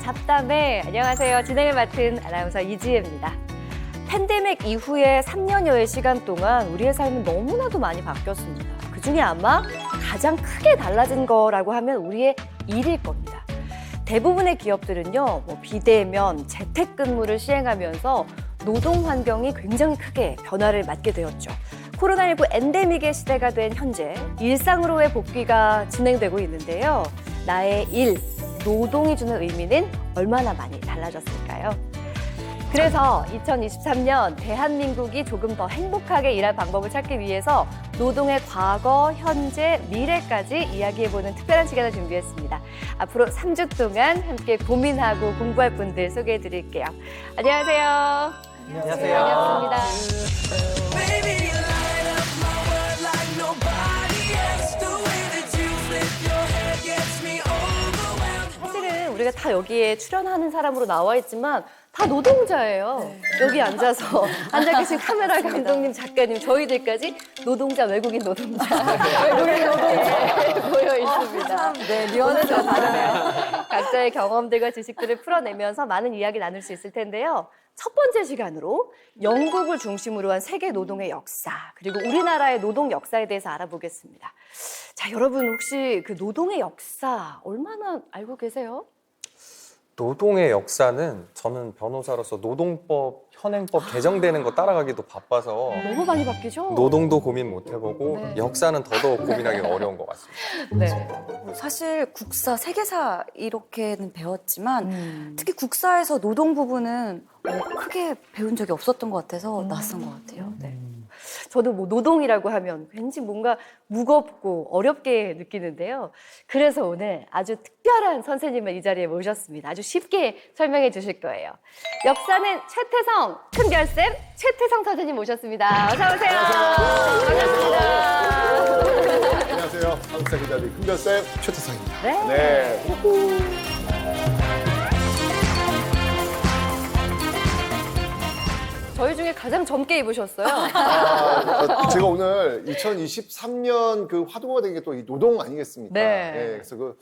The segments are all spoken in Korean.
잡담회. 안녕하세요. 진행을 맡은 아나운서 이지혜입니다. 팬데믹 이후에 3년여의 시간 동안 우리의 삶은 너무나도 많이 바뀌었습니다. 그중에 아마 가장 크게 달라진 거라고 하면 우리의 일일 겁니다. 대부분의 기업들은요, 비대면, 재택근무를 시행하면서 노동 환경이 굉장히 크게 변화를 맞게 되었죠. 코로나19 엔데믹의 시대가 된 현재 일상으로의 복귀가 진행되고 있는데요. 나의 일, 노동이 주는 의미는 얼마나 많이 달라졌을까요? 그래서 2023년 대한민국이 조금 더 행복하게 일할 방법을 찾기 위해서 노동의 과거, 현재, 미래까지 이야기해보는 특별한 시간을 준비했습니다. 앞으로 3주 동안 함께 고민하고 공부할 분들 소개해드릴게요. 안녕하세요. 안녕하세요. 반갑습니다. 사실은 우리가 다 여기에 출연하는 사람으로 나와 있지만 다 노동자예요. 네. 여기 앉아서 앉아 계신 카메라 감독님, 작가님, 저희들까지 노동자, 외국인 노동자, 외국인 노동자 모여 있습니다. 네, 뉘앙스가 다르네요. 각자의 경험들과 지식들을 풀어내면서 많은 이야기 나눌 수 있을 텐데요. 첫 번째 시간으로 영국을 중심으로 한 세계 노동의 역사, 그리고 우리나라의 노동 역사에 대해서 알아보겠습니다. 자, 여러분 혹시 그 노동의 역사 얼마나 알고 계세요? 노동의 역사는 저는 변호사로서 노동법, 현행법 개정되는 거 따라가기도 바빠서 너무 많이 바뀌죠? 노동도 고민 못 해보고 네. 역사는 더더욱 고민하기가 어려운 것 같습니다. 네. 사실 국사, 세계사 이렇게는 배웠지만 특히 국사에서 노동 부분은 크게 배운 적이 없었던 것 같아서 낯선 것 같아요. 네. 저도 노동이라고 하면 왠지 뭔가 무겁고 어렵게 느끼는데요. 그래서 오늘 아주 특별한 선생님을 이 자리에 모셨습니다. 아주 쉽게 설명해 주실 거예요. 역사는 최태성, 큰별쌤 최태성 선생님 모셨습니다. 어서 오세요. 반갑습니다. 안녕하세요. 한국사 기자들 큰별쌤 최태성입니다. 네. 네. 저희 중에 가장 젊게 입으셨어요. 제가 오늘 2023년 그 화두가 된 게 또 이 노동 아니겠습니까? 네. 그래서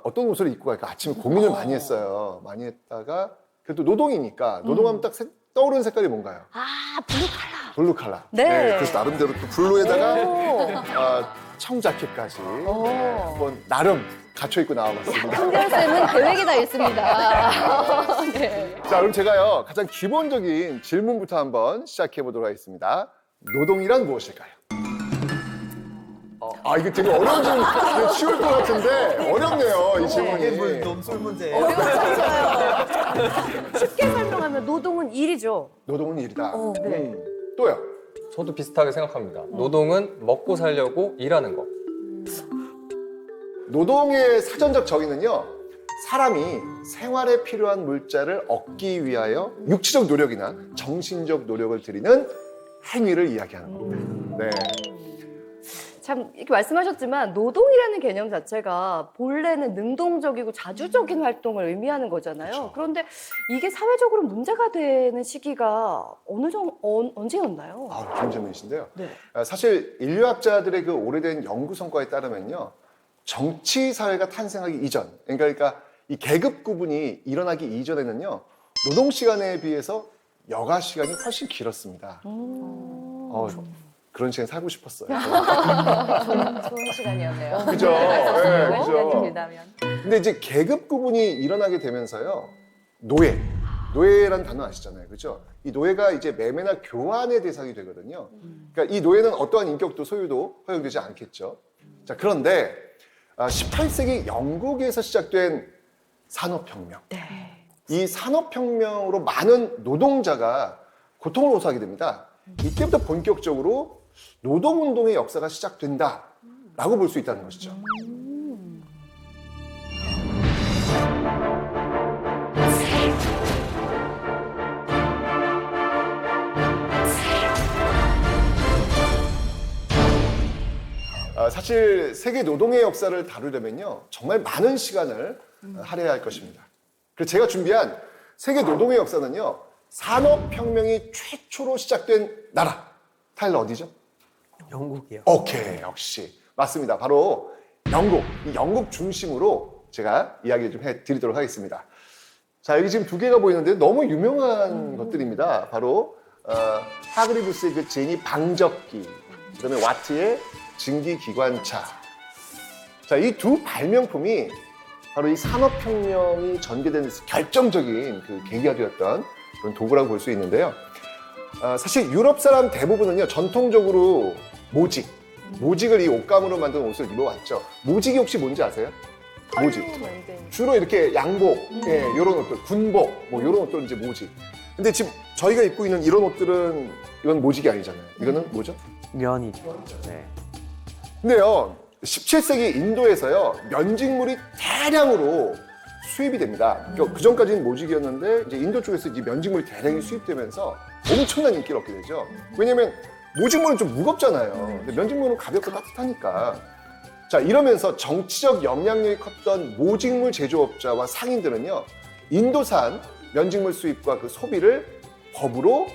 어떤 옷을 입고 갈까 아침에 고민을 많이 했어요. 많이 했다가 그래도 노동이니까 노동하면 딱 떠오르는 색깔이 뭔가요? 아, 블루 칼라. 블루 칼라. 네. 그래서 나름대로 또 블루에다가 오. 청자켓까지 오. 한번 나름 갖춰 입고 나와봤습니다. 큰별쌤은 계획이 다 있습니다. 네. 자, 그럼 제가요 가장 기본적인 질문부터 한번 시작해 보도록 하겠습니다. 노동이란 무엇일까요? 이거 되게 어려운 질문, 되게 쉬울 것 같은데 어렵네요, 이 질문이. 논술 문제예요. 어려워졌어요. 쉽게 설명하면 노동은 일이죠. 노동은 일이다. 네. 또요? 저도 비슷하게 생각합니다. 노동은 먹고 살려고 일하는 거. 노동의 사전적 정의는요, 사람이 생활에 필요한 물자를 얻기 위하여 육체적 노력이나 정신적 노력을 들이는 행위를 이야기하는 겁니다. 네. 참 이렇게 말씀하셨지만 노동이라는 개념 자체가 본래는 능동적이고 자주적인 활동을 의미하는 거잖아요. 그렇죠. 그런데 이게 사회적으로 문제가 되는 시기가 언제였나요? 좋은 질문이신데요. 네. 사실 인류학자들의 그 오래된 연구 성과에 따르면요, 정치 사회가 탄생하기 이전, 그러니까 이 계급 구분이 일어나기 이전에는요, 노동 시간에 비해서 여가 시간이 훨씬 길었습니다. 그런 시간 살고 싶었어요. 좋은 시간이었네요. 그죠? 네, 그죠. 길다면. 근데 이제 계급 구분이 일어나게 되면서요, 노예라는 단어 아시잖아요, 그죠? 이 노예가 이제 매매나 교환의 대상이 되거든요. 그러니까 이 노예는 어떠한 인격도 소유도 허용되지 않겠죠. 자, 그런데 18세기 영국에서 시작된 산업혁명. 이 산업혁명으로 많은 노동자가 고통을 호소하게 됩니다. 이때부터 본격적으로 노동운동의 역사가 시작된다라고 볼 수 있다는 것이죠. 사실 세계 노동의 역사를 다루려면요, 정말 많은 시간을 할애해야 할 것입니다. 그래서 제가 준비한 세계 노동의 역사는요, 산업혁명이 최초로 시작된 나라. 타일러 어디죠? 영국이요. 오케이, 역시 맞습니다. 바로 영국. 이 영국 중심으로 제가 이야기를 좀 해드리도록 하겠습니다. 자, 여기 지금 두 개가 보이는데 너무 유명한 것들입니다. 바로 하그리브스의 그 제니 방적기, 그다음에 와트의 증기기관차. 자, 이 두 발명품이 바로 이 산업혁명이 전개되는 데서 결정적인 그 계기가 되었던 그런 도구라고 볼 수 있는데요. 사실 유럽 사람 대부분은요, 전통적으로 모직을 이 옷감으로 만든 옷을 입어왔죠. 모직이 혹시 뭔지 아세요? 모직. 주로 이렇게 양복, 예, 이런 옷들, 군복, 뭐 이런 옷들 이제 모직. 근데 지금 저희가 입고 있는 이런 옷들은 이건 모직이 아니잖아요. 이거는 뭐죠? 면이죠. 네. 근데요, 17세기 인도에서요, 면직물이 대량으로 수입이 됩니다. 그 전까지는 모직이었는데 이제 인도 쪽에서 이제 면직물이 대량이 수입되면서 엄청난 인기를 얻게 되죠. 왜냐면 모직물은 좀 무겁잖아요. 근데 면직물은 가볍고 따뜻하니까. 자, 이러면서 정치적 영향력이 컸던 모직물 제조업자와 상인들은요, 인도산 면직물 수입과 그 소비를 법으로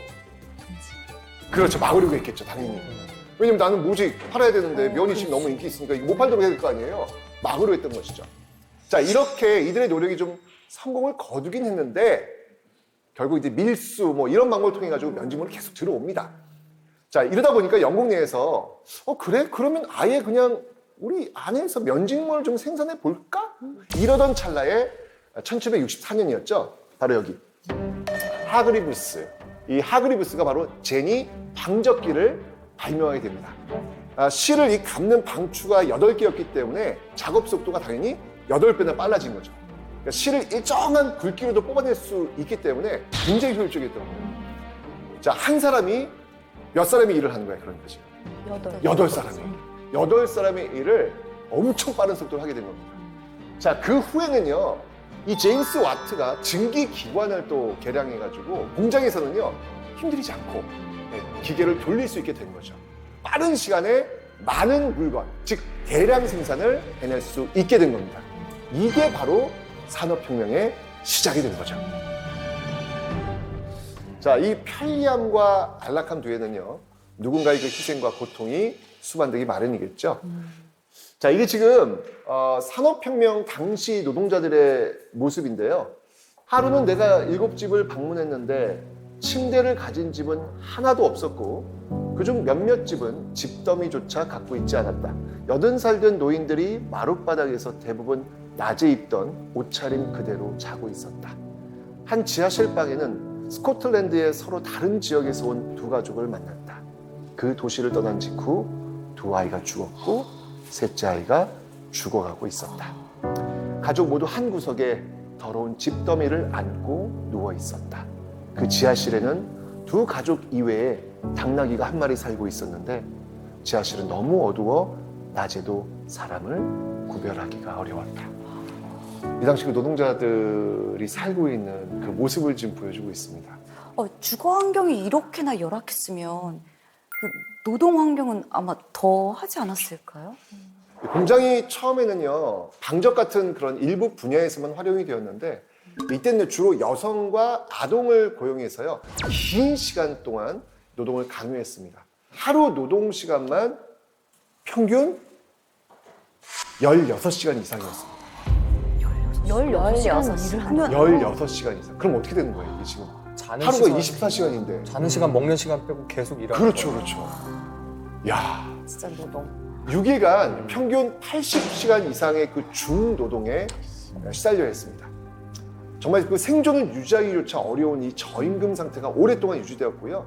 그렇죠, 막으려고 했겠죠, 당연히. 왜냐면 나는 모직 팔아야 되는데 면이 지금 너무 인기 있으니까 이거 못 팔도록 해야 될 거 아니에요. 막으려 했던 것이죠. 자, 이렇게 이들의 노력이 좀 성공을 거두긴 했는데 결국 이제 밀수 뭐 이런 방법을 통해 가지고 면직물이 계속 들어옵니다. 자, 이러다 보니까 영국 내에서 그래? 그러면 아예 그냥 우리 안에서 면직물을 좀 생산해 볼까? 이러던 찰나에 1764년이었죠. 바로 여기 하그리브스. 이 하그리브스가 바로 제니 방적기를 발명하게 됩니다. 실을 이 감는 방추가 8개였기 때문에 작업 속도가 당연히 8배나 빨라진 거죠. 그러니까 실을 일정한 굵기로도 뽑아낼 수 있기 때문에 굉장히 효율적이었던 거예요. 자, 한 사람이 몇 사람이 일을 하는 거야, 그런 거지. 8사람이. 8사람의 일을 엄청 빠른 속도로 하게 된 겁니다. 자, 그 후에는요, 이 제임스 와트가 증기기관을 또 개량해가지고 공장에서는요, 힘들이지 않고 기계를 돌릴 수 있게 된 거죠. 빠른 시간에 많은 물건, 즉 대량 생산을 해낼 수 있게 된 겁니다. 이게 바로 산업혁명의 시작이 된 거죠. 자, 이 편리함과 안락함 뒤에는요, 누군가의 그 희생과 고통이 수반되기 마련이겠죠. 자, 이게 지금 산업혁명 당시 노동자들의 모습인데요. 하루는 내가 7집을 방문했는데 침대를 가진 집은 하나도 없었고 그중 몇몇 집은 집더미조차 갖고 있지 않았다. 80살 된 노인들이 마룻바닥에서 대부분 낮에 입던 옷차림 그대로 자고 있었다. 한 지하실 방에는 스코틀랜드의 서로 다른 지역에서 온 두 가족을 만났다. 그 도시를 떠난 직후 두 아이가 죽었고 셋째 아이가 죽어가고 있었다. 가족 모두 한 구석에 더러운 집더미를 안고 누워 있었다. 그 지하실에는 두 가족 이외에 당나귀가 한 마리 살고 있었는데 지하실은 너무 어두워 낮에도 사람을 구별하기가 어려웠다. 이 당시 그 노동자들이 살고 있는 그 모습을 지금 보여주고 있습니다. 주거 환경이 이렇게나 열악했으면 그 노동 환경은 아마 더 하지 않았을까요? 공장이 처음에는요, 방적 같은 그런 일부 분야에서만 활용이 되었는데 이때는 주로 여성과 아동을 고용해서요, 긴 시간 동안 노동을 강요했습니다. 하루 노동 시간만 평균 16시간 이상이었습니다. 16시간 일을 하면 16시간 이상. 그럼 어떻게 되는 거예요, 이게 지금? 자는 하루가 시간, 24시간인데. 자는 시간, 먹는 시간 빼고 계속 일하는 그렇죠, 거예요. 그렇죠. 야, 진짜 노동. 6일간 평균 80시간 이상의 그 중노동에 시달려야 했습니다. 정말 그 생존을 유지하기조차 어려운 이 저임금 상태가 오랫동안 유지되었고요.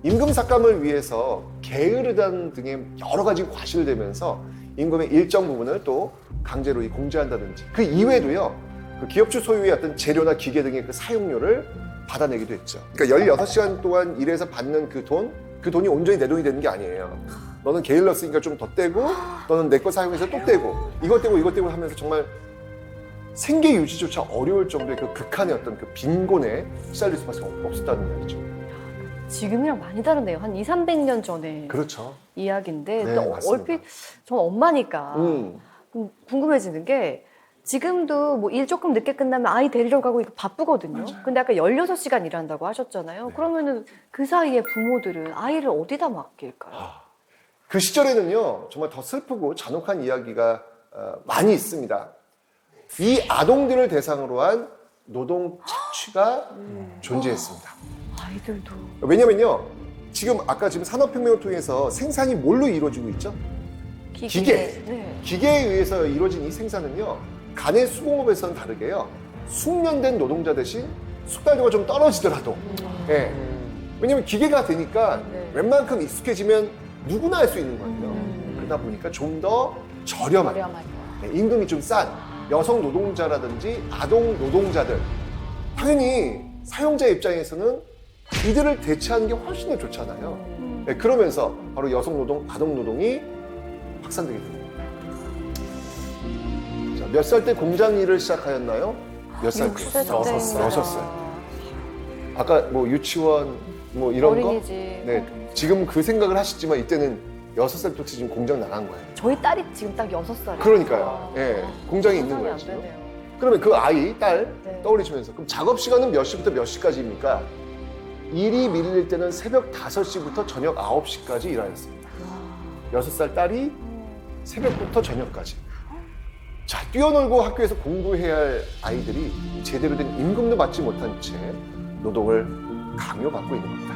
임금 삭감을 위해서 게으르다는 등의 여러 가지 과시를 대면서 임금의 일정 부분을 또 강제로 공제한다든지 그 이외에도요, 그 기업주 소유의 어떤 재료나 기계 등의 그 사용료를 받아내기도 했죠. 그러니까 16시간 동안 일해서 받는 그 돈이 온전히 내 돈이 되는 게 아니에요. 너는 게을렀으니까 좀 더 떼고, 너는 내 거 사용해서 또 떼고, 이것 떼고 하면서 정말 생계 유지조차 어려울 정도의 그 극한의 어떤 그 빈곤에 시달릴 수밖에 없었다는 이야기죠. 지금이랑 많이 다르네요. 한 200~300년 전에 그렇죠. 이야기인데 네, 또 맞습니다. 얼핏 전 엄마니까 궁금해지는 게 지금도 뭐 일 조금 늦게 끝나면 아이 데리러 가고 이거 바쁘거든요. 근데 아까 16시간 일한다고 하셨잖아요. 그러면은 그 사이에 부모들은 아이를 어디다 맡길까요? 그 시절에는요, 정말 더 슬프고 잔혹한 이야기가 많이 있습니다. 이 아동들을 대상으로 한 노동 착취가 존재했습니다. 아이들도. 왜냐면요, 지금 아까 지금 산업혁명을 통해서 생산이 뭘로 이루어지고 있죠? 기계. 네. 기계에 의해서 이루어진 이 생산은요, 간의 수공업에서는 다르게요, 숙련된 노동자 대신 숙달도가 좀 떨어지더라도, 예. 왜냐면 기계가 되니까 네. 웬만큼 익숙해지면 누구나 할 수 있는 거예요. 그러다 보니까 좀 더 저렴한, 네, 임금이 좀 싼 여성 노동자라든지 아동 노동자들, 당연히 사용자 입장에서는 이들을 대체하는 게 훨씬 더 좋잖아요. 네, 그러면서 바로 여성 노동, 아동 노동이 확산되게 됩니다. 자, 몇 살 때 공장 일을 시작하였나요? 몇 살 때? 6살. 아까 뭐 유치원 뭐 이런 거? 어린이집. 네, 지금 그 생각을 하시지만 이때는 6살부터 지금 공장 나간 거예요. 저희 딸이 지금 딱 6살이에요. 그러니까요. 예, 공장에 있는 거예요, 지금. 그러면 그 아이, 딸 네. 떠올리시면서 그럼 작업 시간은 몇 시부터 몇 시까지입니까? 일이 밀릴 때는 새벽 5시부터 저녁 9시까지 일하였습니다. 6살 딸이 새벽부터 저녁까지. 자, 뛰어놀고 학교에서 공부해야 할 아이들이 제대로 된 임금도 받지 못한 채 노동을 강요받고 있는 겁니다.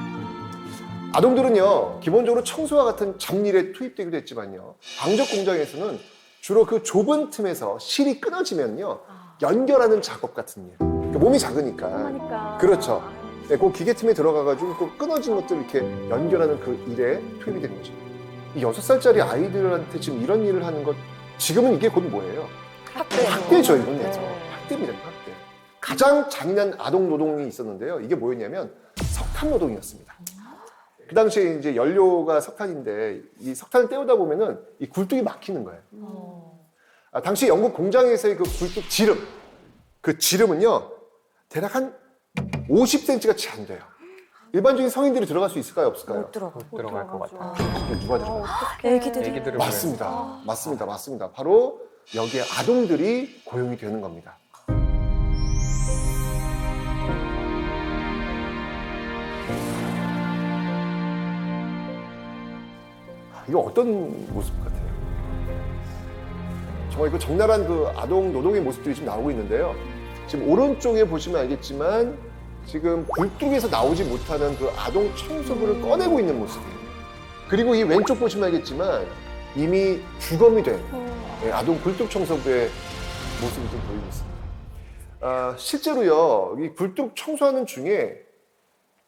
아동들은요, 기본적으로 청소와 같은 잡일에 투입되기도 했지만요, 방적 공장에서는 주로 그 좁은 틈에서 실이 끊어지면요, 연결하는 작업 같은 일. 그러니까 몸이 작으니까. 하니까. 그렇죠. 네, 그 기계 틈에 들어가가지고 그 끊어진 것들 이렇게 연결하는 그 일에 투입이 되는 거죠. 이 6살짜리 아이들한테 지금 이런 일을 하는 것, 지금은 이게 곧 뭐예요? 학대죠, 이건. 네. 학대입니다, 학대. 가장 잔인한 아동 노동이 있었는데요. 이게 뭐였냐면 석탄 노동이었습니다. 그 당시에 이제 연료가 석탄인데 이 석탄을 떼우다 보면은 이 굴뚝이 막히는 거예요. 당시 영국 공장에서의 그 굴뚝 지름, 그 지름은요, 대략 한 50cm가 채 안 돼요. 일반적인 성인들이 들어갈 수 있을까요, 없을까요? 못 들어가. 못 들어갈 것 같아요. 누가 들어가요? 애기들이. 애기들을 맞습니다. 맞습니다. 맞습니다. 바로 여기에 아동들이 고용이 되는 겁니다. 이거 어떤 모습 같아요? 정말 이거 적나라한 그 아동 노동의 모습들이 지금 나오고 있는데요. 지금 오른쪽에 보시면 알겠지만 지금 굴뚝에서 나오지 못하는 그 아동 청소부를 꺼내고 있는 모습이에요. 그리고 이 왼쪽 보시면 알겠지만 이미 주검이 된 아동 굴뚝 청소부의 모습이 좀 보이고 있습니다. 실제로요, 이 굴뚝 청소하는 중에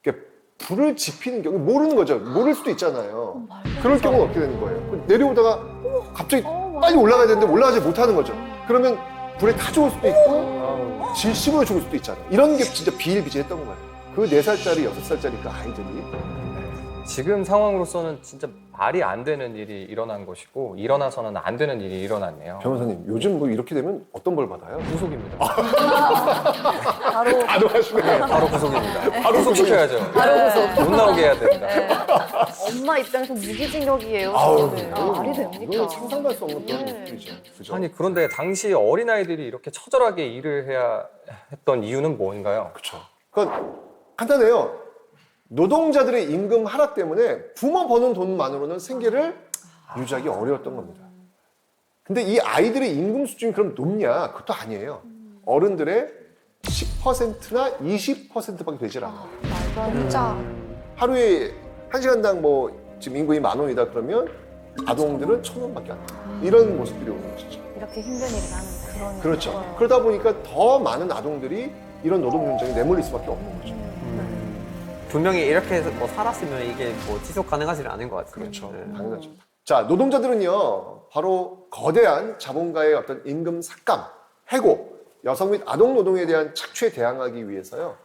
이렇게 불을 지피는 경우, 모르는 거죠. 모를 수도 있잖아요. 그럴 경우는 어떻게 되는 거예요? 내려오다가 갑자기 빨리 올라가야 되는데 올라가지 못하는 거죠. 그러면 불에 타 죽을 수도 있고 질식으로 죽을 수도 있잖아요. 이런 게 진짜 비일비재했던 거예요. 그 4살짜리, 6살짜리 그 아이들이. 지금 상황으로서는 진짜 말이 안 되는 일이 일어난 것이고 일어나서는 안 되는 일이 일어났네요. 변호사님, 요즘 뭐 이렇게 되면 어떤 벌 받아요? 구속입니다. 바로 하시네요. 바로 구속입니다. 바로 구속시켜야죠. 못 나오게 해야 됩니다. 엄마 입장에서 무기징역이에요. 아우, 저는. 이거 말이 됩니까? 이거 상상할 수 없는 그런 네. 모습이죠. 그죠? 아니 그런데 당시 어린아이들이 이렇게 처절하게 일을 해야 했던 이유는 뭔가요? 그렇죠. 그러니까 간단해요. 노동자들의 임금 하락 때문에 부모 버는 돈만으로는 생계를 유지하기 어려웠던 겁니다. 근데 이 아이들의 임금 수준이 그럼 높냐? 그것도 아니에요. 어른들의 10%나 20%밖에 되질 않아요. 진짜. 하루에 1시간당 뭐 지금 임금이 10,000원이다 그러면 아동들은 1,000원밖에 안 돼요. 이런 모습들이 오는 것이죠. 이렇게 힘든 일을 하는데. 그렇죠. 그러다 보니까 더 많은 아동들이 이런 노동 현장에 내몰릴 수밖에 없는 거죠. 분명히 이렇게 해서 뭐 살았으면 이게 뭐 지속 가능하지는 않은 것 같아요. 그렇죠. 네. 당연하죠. 자, 노동자들은요, 바로 거대한 자본가의 어떤 임금 삭감, 해고, 여성 및 아동 노동에 대한 착취에 대항하기 위해서요,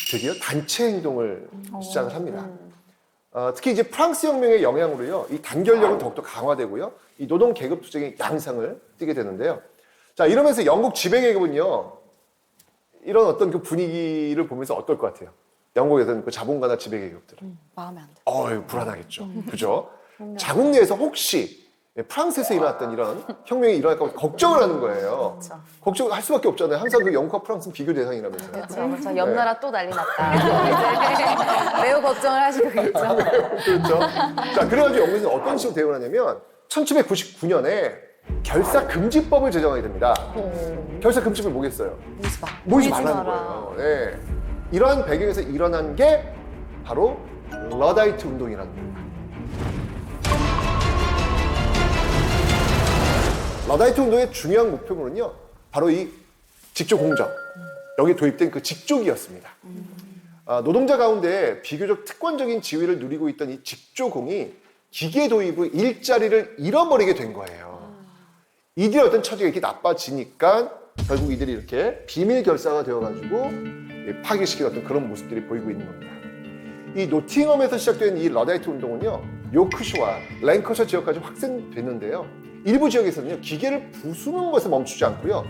드디어 단체 행동을 시작을 합니다. 특히 이제 프랑스 혁명의 영향으로요, 이 단결력은 더욱더 강화되고요, 이 노동 계급 투쟁의 양상을 띠게 되는데요. 자, 이러면서 영국 지배계급은요, 이런 어떤 그 분위기를 보면서 어떨 것 같아요? 영국에서는 그 자본가나 지배계급들은. 마음에 안 돼. 불안하겠죠. 그죠? 자국 내에서 혹시 프랑스에서 일어났던 이런 혁명이 일어날까 봐 걱정을 하는 거예요. 걱정할 수밖에 없잖아요. 항상 그 영국과 프랑스는 비교 대상이라면서요. 그렇죠. 옆 나라 또 난리 났다. 매우 걱정을 하시겠죠. 그렇죠. 자, 그래가지고 영국에서는 어떤 식으로 대응을 하냐면 1799년에 결사금지법을 제정하게 됩니다. 결사금지법이 뭐겠어요? 모이지 말라는 거예요. 네. 이러한 배경에서 일어난 게 바로 러다이트 운동이라는 겁니다. 러다이트 운동의 중요한 목표물은요, 바로 이 직조공정, 여기 도입된 그 직조기였습니다. 노동자 가운데 비교적 특권적인 지위를 누리고 있던 이 직조공이 기계 도입 후 일자리를 잃어버리게 된 거예요. 이들의 어떤 처지가 이렇게 나빠지니까 결국 이들이 이렇게 비밀 결사가 되어가지고 파괴시키는 어떤 그런 모습들이 보이고 있는 겁니다. 이 노팅엄에서 시작된 이 러다이트 운동은요, 요크시와 랭커셔 지역까지 확산됐는데요. 일부 지역에서는요, 기계를 부수는 것에 멈추지 않고요.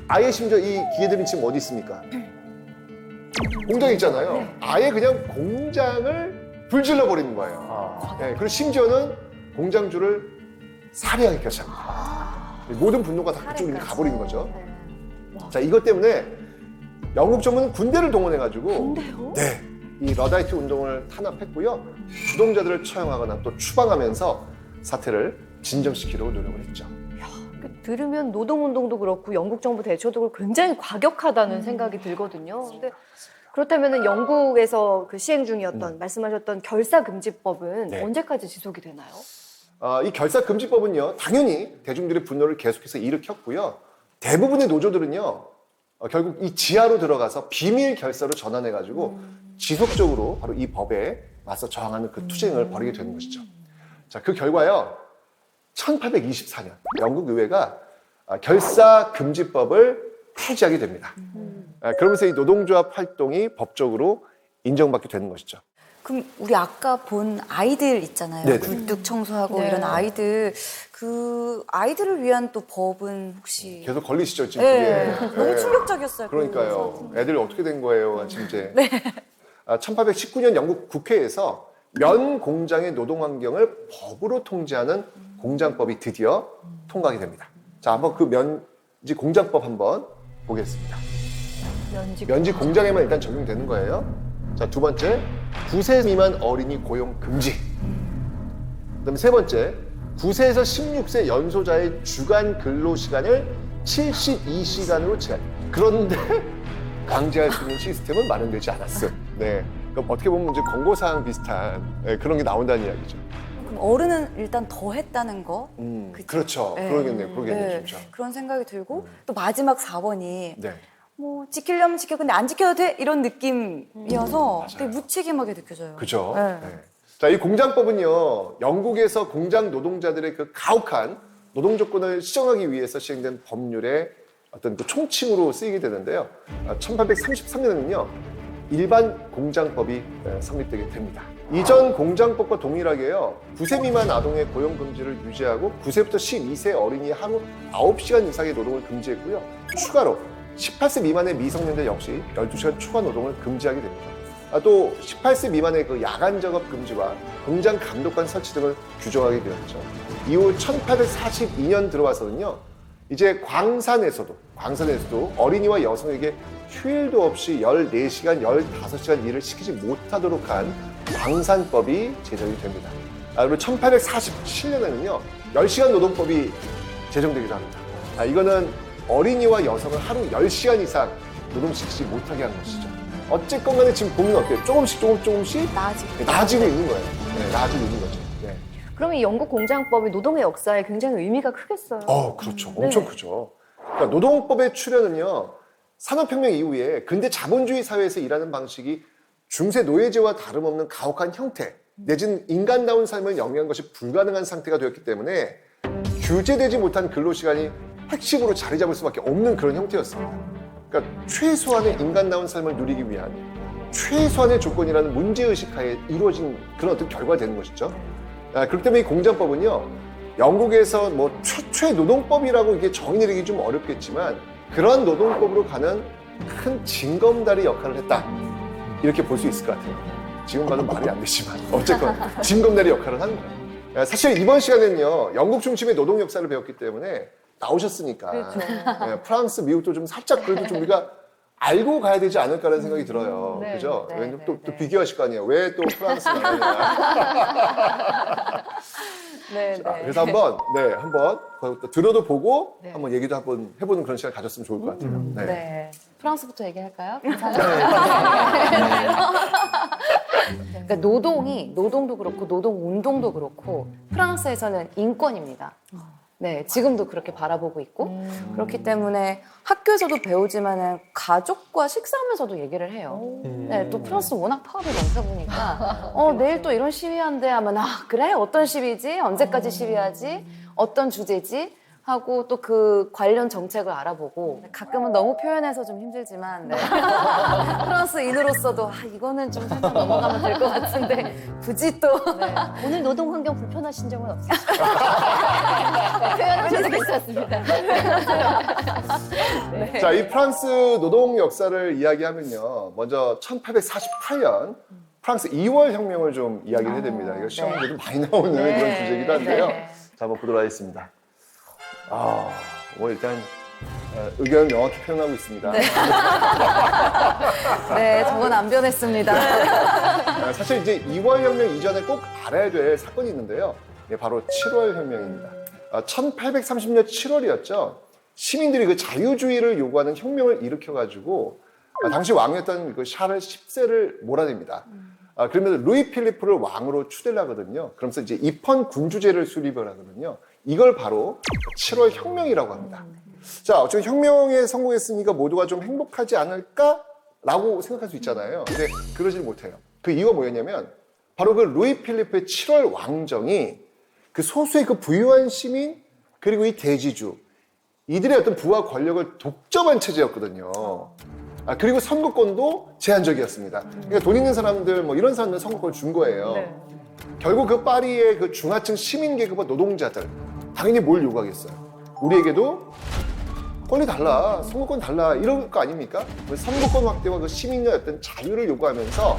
아예 심지어 이 기계들이 지금 어디 있습니까? 공장에 있잖아요. 아예 그냥 공장을 불질러 버리는 거예요. 네, 그리고 심지어는 공장주를 살해하기까지 합니다. 모든 분노가 다 그쪽으로 가버리는 거죠. 자, 이것 때문에 영국 정부는 군대를 동원해가지고 군대요? 네, 이 러다이트 운동을 탄압했고요. 주동자들을 처형하거나 또 추방하면서 사태를 진정시키려고 노력을 했죠. 들으면 노동운동도 그렇고 영국 정부 대처도 굉장히 과격하다는 생각이 들거든요. 근데 그렇다면 영국에서 그 시행 중이었던 말씀하셨던 결사금지법은 네. 언제까지 지속이 되나요? 이 결사금지법은요, 당연히 대중들의 분노를 계속해서 일으켰고요. 대부분의 노조들은요, 결국 이 지하로 들어가서 비밀 결사로 전환해가지고 지속적으로 바로 이 법에 맞서 저항하는 그 투쟁을 벌이게 되는 것이죠. 자, 그 결과요, 1824년 영국 의회가 결사금지법을 폐지하게 됩니다. 그러면서 이 노동조합 활동이 법적으로 인정받게 되는 것이죠. 그럼 우리 아까 본 아이들 있잖아요. 네네. 굴뚝 청소하고 네. 이런 아이들, 그 아이들을 위한 또 법은 혹시? 계속 걸리시죠, 지금 네. 그게. 너무 네. 충격적이었어요. 그러니까요. 애들 어떻게 된 거예요, 지금 이제. 1819년 영국 국회에서 면 공장의 노동 환경을 법으로 통제하는 공장법이 드디어 통과하게 됩니다. 자, 한번 그 면지 공장법 한번 보겠습니다. 면지 공장에만 일단 적용되는 거예요. 자, 두 번째, 9세 미만 어린이 고용 금지. 그다음에 세 번째, 9세에서 16세 연소자의 주간 근로 시간을 72시간으로 제한. 그런데 강제할 수 있는 시스템은 마련되지 않았어요. 네, 그럼 어떻게 보면 이제 권고사항 비슷한 그런 게 나온다는 이야기죠. 그럼 어른은 일단 더 했다는 거? 그치? 그렇죠. 네. 그러겠네요, 네. 진짜. 그런 생각이 들고 또 마지막 4번이 네. 뭐 지키려면 지켜 근데 안 지켜도 돼? 이런 느낌이어서 되게 맞아요. 무책임하게 느껴져요. 그죠. 네. 네. 자, 이 공장법은요, 영국에서 공장 노동자들의 그 가혹한 노동 조건을 시정하기 위해서 시행된 법률의 어떤 그 총칭으로 쓰이게 되는데요. 1833년에는요, 일반 공장법이 성립되게 됩니다. 이전 공장법과 동일하게요, 9세 미만 아동의 고용 금지를 유지하고 9세부터 12세 어린이 하루 9시간 이상의 노동을 금지했고요. 추가로 18세 미만의 미성년자 역시 12시간 추가 노동을 금지하게 됩니다. 또 18세 미만의 그 야간 작업 금지와 공장 감독관 설치 등을 규정하게 되었죠. 이후 1842년 들어와서는요, 이제 광산에서도 어린이와 여성에게 휴일도 없이 14시간, 15시간 일을 시키지 못하도록 한 광산법이 제정이 됩니다. 그리고 1847년에는요, 10시간 노동법이 제정되기도 합니다. 이거는 어린이와 여성을 하루 10시간 이상 노동시키지 못하게 하는 것이죠. 어쨌건 간에 지금 보면 어때요? 조금씩 나아지고 있는 거예요. 네, 나아지고 있는 거죠. 네. 그럼 이 영국 공장법이 노동의 역사에 굉장히 의미가 크겠어요. 그렇죠. 엄청 크죠. 그러니까 노동법의 출현은요, 산업혁명 이후에 근대 자본주의 사회에서 일하는 방식이 중세 노예제와 다름없는 가혹한 형태, 내지는 인간다운 삶을 영위한 것이 불가능한 상태가 되었기 때문에 규제되지 못한 근로시간이 핵심으로 자리 잡을 수밖에 없는 그런 형태였습니다. 그러니까 최소한의 인간다운 삶을 누리기 위한 최소한의 조건이라는 문제의식 하에 이루어진 그런 어떤 결과가 되는 것이죠. 그렇기 때문에 이 공장법은요, 영국에서 뭐 최초의 노동법이라고 이게 정의 내리기 좀 어렵겠지만 그런 노동법으로 가는 큰 징검다리 역할을 했다. 이렇게 볼 수 있을 것 같아요. 지금 봐도 말이 안 되지만 어쨌건 징검다리 역할을 한 거예요. 사실 이번 시간에는요, 영국 중심의 노동 역사를 배웠기 때문에 나오셨으니까 그렇죠. 프랑스, 미국도 좀 살짝 그래도 좀 우리가 알고 가야 되지 않을까라는 생각이 들어요. 네, 그죠? 네, 왜냐면 네, 또 네. 비교하실 거 아니에요. 왜 또 프랑스 나가냐. 네, 자, 그래서 한번 그것도 들어도 보고 한번 얘기도 한번 해보는 그런 시간 가졌으면 좋을 것 같아요. 네. 네. 프랑스부터 얘기할까요? 그러니까 노동도 그렇고 노동 운동도 그렇고 프랑스에서는 인권입니다. 네, 지금도 그렇게 바라보고 있고 그렇기 때문에 학교에서도 배우지만은 가족과 식사하면서도 얘기를 해요. 네, 또 프랑스 워낙 파업이 많다 보니까 내일 또 이런 시위한대 하면 그래? 어떤 시위지? 언제까지 시위하지? 어떤 주제지? 하고 또 그 관련 정책을 알아보고 가끔은 너무 표현해서 좀 힘들지만 프랑스인으로서도 이거는 좀 살짝 넘어가면 될 것 같은데 굳이 또 오늘 노동 환경 불편하신 점은 없으시죠? 표현하셔도 괜찮습니다. 자, 이 프랑스 노동 역사를 이야기하면요. 먼저 1848년 프랑스 2월 혁명을 좀 이야기를 해야 됩니다. 이거 시험에도 많이 나오는 그런 주제이기도 한데요. 자, 한번 보도록 하겠습니다. 일단 의견 명확히 표현하고 있습니다. 네, 저건 안 변했습니다. 사실 이제 2월 혁명 이전에 꼭 알아야 될 사건이 있는데요. 바로 7월 혁명입니다. 1830년 7월이었죠. 시민들이 그 자유주의를 요구하는 혁명을 일으켜가지고 당시 왕이었던 그 샤를 10세를 몰아냅니다. 그러면서 루이 필리프를 왕으로 추대를 하거든요. 그러면서 이제 입헌 군주제를 수립을 하거든요. 이걸 바로 7월 혁명이라고 합니다. 자, 어쩌면 혁명에 성공했으니까 모두가 좀 행복하지 않을까라고 생각할 수 있잖아요. 근데 그러질 못해요. 그 이유가 뭐였냐면 바로 그 루이 필리프의 7월 왕정이 그 소수의 그 부유한 시민 그리고 이 대지주 이들의 어떤 부와 권력을 독점한 체제였거든요. 그리고 선거권도 제한적이었습니다. 그러니까 돈 있는 사람들 뭐 이런 사람들 선거권을 준 거예요. 결국 그 파리의 그 중하층 시민 계급과 노동자들 당연히 뭘 요구하겠어요? 우리에게도 권리 달라, 선거권 달라 이런 거 아닙니까? 선거권 확대와 그 시민의 어떤 자유를 요구하면서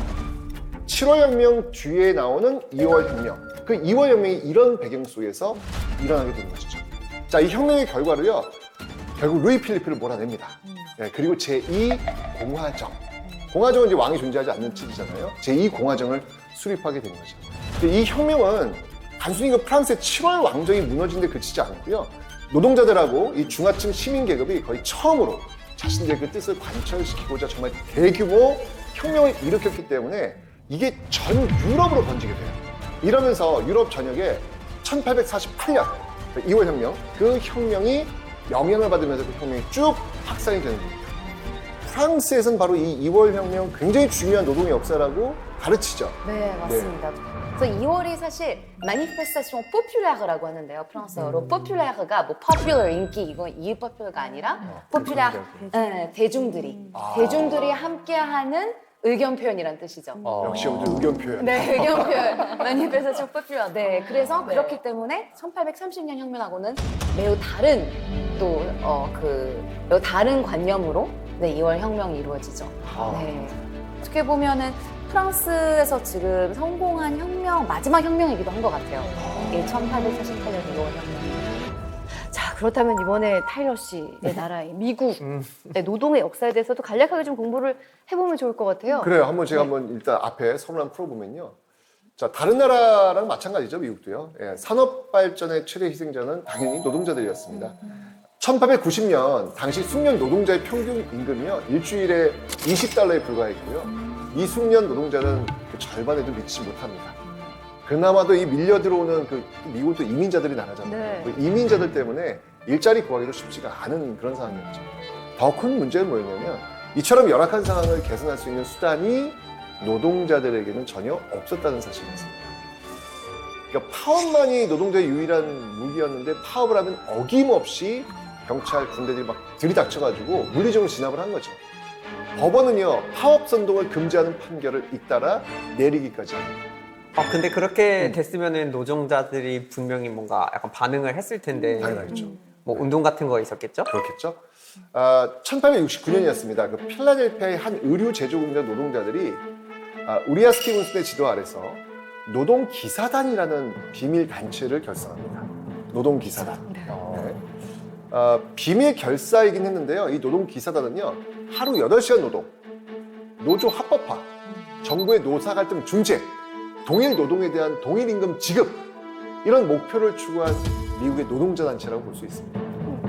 7월 혁명 뒤에 나오는 2월 혁명, 그 2월 혁명이 이런 배경 속에서 일어나게 된 것이죠. 자, 이 혁명의 결과로요, 결국 루이 필리프를 몰아냅니다. 그리고 제2공화정. 공화정은 이제 왕이 존재하지 않는 체제잖아요. 제2공화정을 수립하게 된 거죠. 이 혁명은 단순히 그 프랑스의 7월 왕정이 무너진 데 그치지 않고요. 노동자들하고 이 중하층 시민 계급이 거의 처음으로 자신들의 그 뜻을 관철시키고자 정말 대규모 혁명을 일으켰기 때문에 이게 전 유럽으로 번지게 돼요. 이러면서 유럽 전역에 1848년 2월 혁명, 그 혁명이 영향을 받으면서 그 혁명이 쭉 확산이 되는 겁니다. 프랑스에서는 바로 이 2월 혁명 굉장히 중요한 노동의 역사라고 가르치죠. 네, 맞습니다. 그래서 2월이 사실 마니페스타시옹 포퓰레르라고 하는데요. 프랑스어로 포퓰레르가 뭐 popular 인기 이거 이 포퓰러가 아니라 포퓰레르 대중들이 함께하는 의견 표현이란 뜻이죠. 역시 오늘 의견 표현. 네, 의견 표현. 마니페스타시옹 포퓰레르. 네, 그래서 그렇기 때문에 1830년 혁명하고는 매우 다른 매우 다른 관념으로 2월 혁명이 이루어지죠. 네. 어떻게 보면은 프랑스에서 지금 성공한 혁명, 마지막 혁명이기도 한 것 같아요. 1848년 2월 혁명. 자, 그렇다면 이번에 타일러 씨의 나라인 미국 노동의 역사에 대해서도 간략하게 좀 공부를 해보면 좋을 것 같아요. 그래요. 제가 일단 앞에 선을 한번 풀어보면요. 자, 다른 나라랑 마찬가지죠, 미국도요. 산업 발전의 최대 희생자는 당연히 노동자들이었습니다. 1890년 당시 숙련 노동자의 평균 임금이요, 일주일에 $20에 불과했고요. 이 숙련 노동자는 그 절반에도 미치지 못합니다. 그나마도 이 밀려 들어오는 미국도 이민자들이 나라잖아요. 네. 그 이민자들 때문에 일자리 구하기도 쉽지가 않은 그런 상황이었죠. 더 큰 문제는 뭐였냐면 이처럼 열악한 상황을 개선할 수 있는 수단이 노동자들에게는 전혀 없었다는 사실이었습니다. 그러니까 파업만이 노동자의 유일한 무기였는데 파업을 하면 어김없이 경찰, 군대들이 막 들이닥쳐가지고 물리적으로 진압을 한 거죠. 법원은요, 파업 선동을 금지하는 판결을 잇따라 내리기까지 합니다. 근데 그렇게 됐으면은 노동자들이 분명히 뭔가 약간 반응을 했을 텐데. 당연하겠죠. 뭐 운동 같은 거 있었겠죠? 그렇겠죠. 1869년이었습니다. 그 필라델피아의 한 의류 제조공장 노동자들이 우리아 스티븐슨의 지도 아래서 노동기사단이라는 비밀 단체를 결성합니다. 노동기사단. 네. 비밀 결사이긴 했는데요. 이 노동기사단은요, 하루 8시간 노동, 노조 합법화, 정부의 노사 갈등 중재, 동일 노동에 대한 동일 임금 지급 이런 목표를 추구한 미국의 노동자 단체라고 볼 수 있습니다.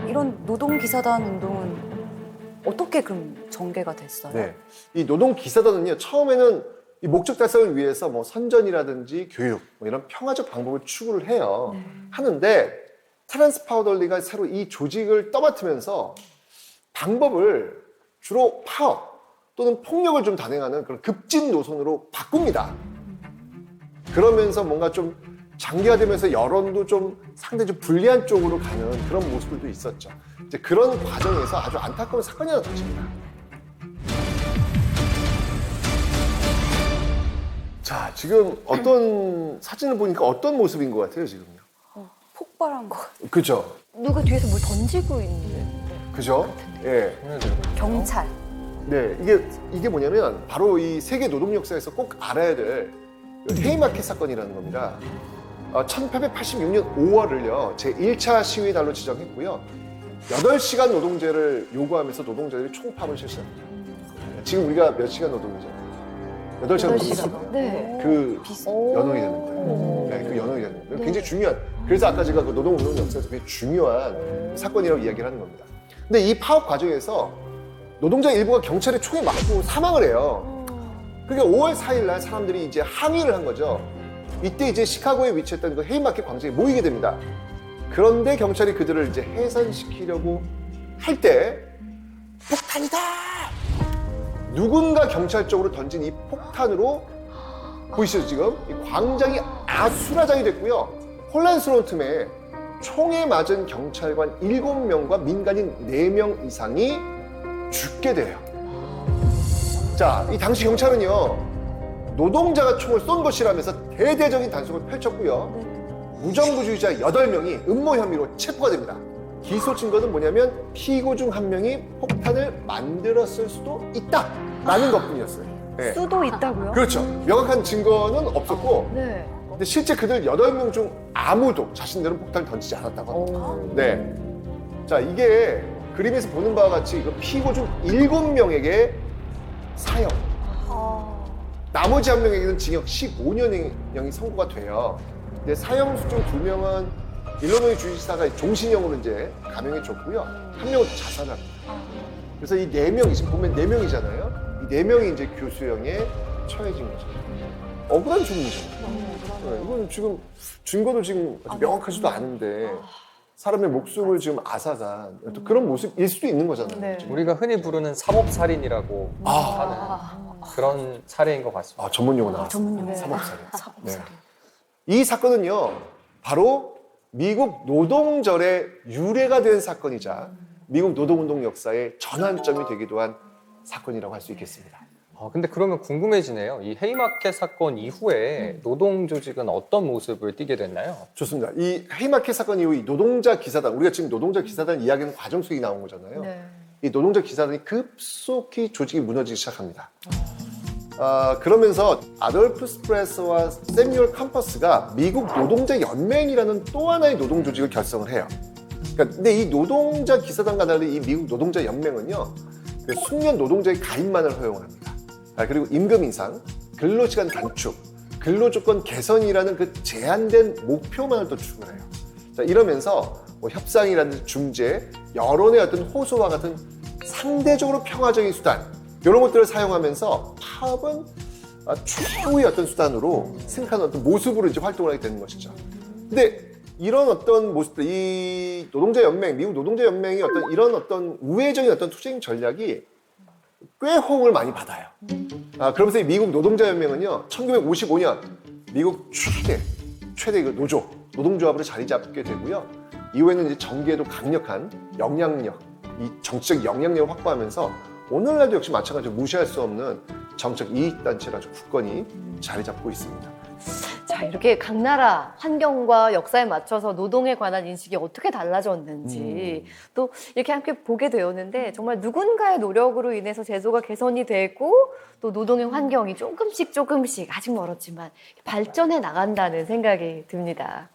이런 노동기사단 운동은 어떻게 그럼 전개가 됐어요? 네, 이 노동기사단은요 처음에는 이 목적 달성을 위해서 뭐 선전이라든지 교육 뭐 이런 평화적 방법을 추구를 해요. 하는데 테런스 파우덜리가 새로 이 조직을 떠맡으면서 방법을 주로 파업 또는 폭력을 좀 단행하는 그런 급진 노선으로 바꿉니다. 그러면서 뭔가 좀 장기화되면서 여론도 좀 상당히 좀 불리한 쪽으로 가는 그런 모습들도 있었죠. 이제 그런 과정에서 아주 안타까운 사건이 하나 터집니다. 자, 지금 어떤 사진을 보니까 어떤 모습인 것 같아요, 지금요? 폭발한 거 같아요. 그죠? 누가 뒤에서 뭘 던지고 있는데. 그죠? 예. 손을 들고 있죠. 경찰. 네, 이게 뭐냐면 바로 이 세계 노동 역사에서 꼭 알아야 될 헤이마켓 사건이라는 겁니다. 1886년 5월을요 제1차 시위 달로 지정했고요. 8시간 노동제를 요구하면서 노동자들이 총파업을 실시합니다. 지금 우리가 몇 시간 노동이죠? 8시간 노동이잖아요. 네. 그 비슷. 연홍이 되는 거예요. 네, 그 연홍이 되는 거예요. 굉장히 중요한. 그래서 아까 제가 그 노동운동 역사에서 굉장히 중요한 사건이라고 이야기를 하는 겁니다. 근데 이 파업 과정에서 노동자 일부가 경찰에 총에 맞고 사망을 해요. 그러니까 5월 4일 날 사람들이 이제 항의를 한 거죠. 이때 이제 시카고에 위치했던 그 헤이마켓 광장에 모이게 됩니다. 그런데 경찰이 그들을 이제 해산시키려고 할 때 폭탄이다! 누군가 경찰 쪽으로 던진 이 폭탄으로 보이시죠 지금? 이 광장이 아수라장이 됐고요. 혼란스러운 틈에 총에 맞은 경찰관 7명과 민간인 4명 이상이 죽게 돼요. 자, 이 당시 경찰은요. 노동자가 총을 쏜 것이라면서 대대적인 단속을 펼쳤고요. 무정부주의자 8명이 음모 혐의로 체포가 됩니다. 기소 증거는 뭐냐면 피고 중 한 명이 폭탄을 만들었을 수도 있다라는 것뿐이었어요. 네. 수도 있다고요? 그렇죠. 명확한 증거는 없었고 네. 근데 실제 그들 8명 중 아무도 자신들은 폭탄을 던지지 않았다고 합니다. 네. 자, 이게 그림에서 보는 바와 같이 이거 피고 중 7명에게 사형, 나머지 한 명에게는 징역 15년형이 선고가 돼요. 근데 사형수 중 2명은 일리노이 주지사가 종신형으로 이제 감형해 줬고요. 한 명은 자살을 합니다. 그래서 이 4명이 지금 보면 4명이잖아요. 이 4명이 이제 교수형에 처해진 거죠. 억울한 죽음이죠. 네, 이건 지금 증거도 지금 아주 명확하지도 않은데 사람의 목숨을 지금 앗아간 또 그런 모습일 수도 있는 거잖아요. 네. 지금. 우리가 흔히 부르는 사법살인이라고 하는 그런 사례인 것 같습니다. 전문 용어 나왔어요. 전문 용어. 사법살인. 네. 이 사건은요, 바로 미국 노동절의 유래가 된 사건이자 미국 노동운동 역사의 전환점이 되기도 한 사건이라고 할 수 있겠습니다. 근데 그러면 궁금해지네요. 이 헤이마켓 사건 이후에 노동 조직은 어떤 모습을 띠게 됐나요? 좋습니다. 이 헤이마켓 사건 이후 이 노동자 기사단, 우리가 지금 노동자 기사단 이야기는 과정 속에 나온 거잖아요. 네. 이 노동자 기사단이 급속히 조직이 무너지기 시작합니다. 그러면서 아돌프 스프레서와 세뮤얼 캄퍼스가 미국 노동자 연맹이라는 또 하나의 노동 조직을 결성을 해요. 그러니까 근데 이 노동자 기사단과 달리 이 미국 노동자 연맹은요, 그 숙련 노동자의 가입만을 허용을 합니다. 그리고 임금 인상, 근로시간 단축, 근로조건 개선이라는 그 제한된 목표만을 또 추구를 해요. 자, 이러면서 뭐 협상이라든지 중재, 여론의 어떤 호소와 같은 상대적으로 평화적인 수단 이런 것들을 사용하면서 파업은 최후의 어떤 수단으로 생각하는 어떤 모습으로 이제 활동을 하게 되는 것이죠. 근데 이런 어떤 모습들, 이 노동자 연맹, 미국 노동자 연맹이 어떤 이런 어떤 우회적인 어떤 투쟁 전략이 꽤 호응을 많이 받아요. 그러면서 이 미국 노동자 연맹은요, 1955년 미국 최대 그 노동조합으로 자리 잡게 되고요. 이후에는 이제 정계도 강력한 영향력, 이 정치적 영향력을 확보하면서 오늘날도 역시 마찬가지로 무시할 수 없는 정책 이익단체로 아주 굳건히 자리 잡고 있습니다. 자, 이렇게 각 나라 환경과 역사에 맞춰서 노동에 관한 인식이 어떻게 달라졌는지 또 이렇게 함께 보게 되었는데 정말 누군가의 노력으로 인해서 제도가 개선이 되고 또 노동의 환경이 조금씩 아직 멀었지만 발전해 나간다는 생각이 듭니다.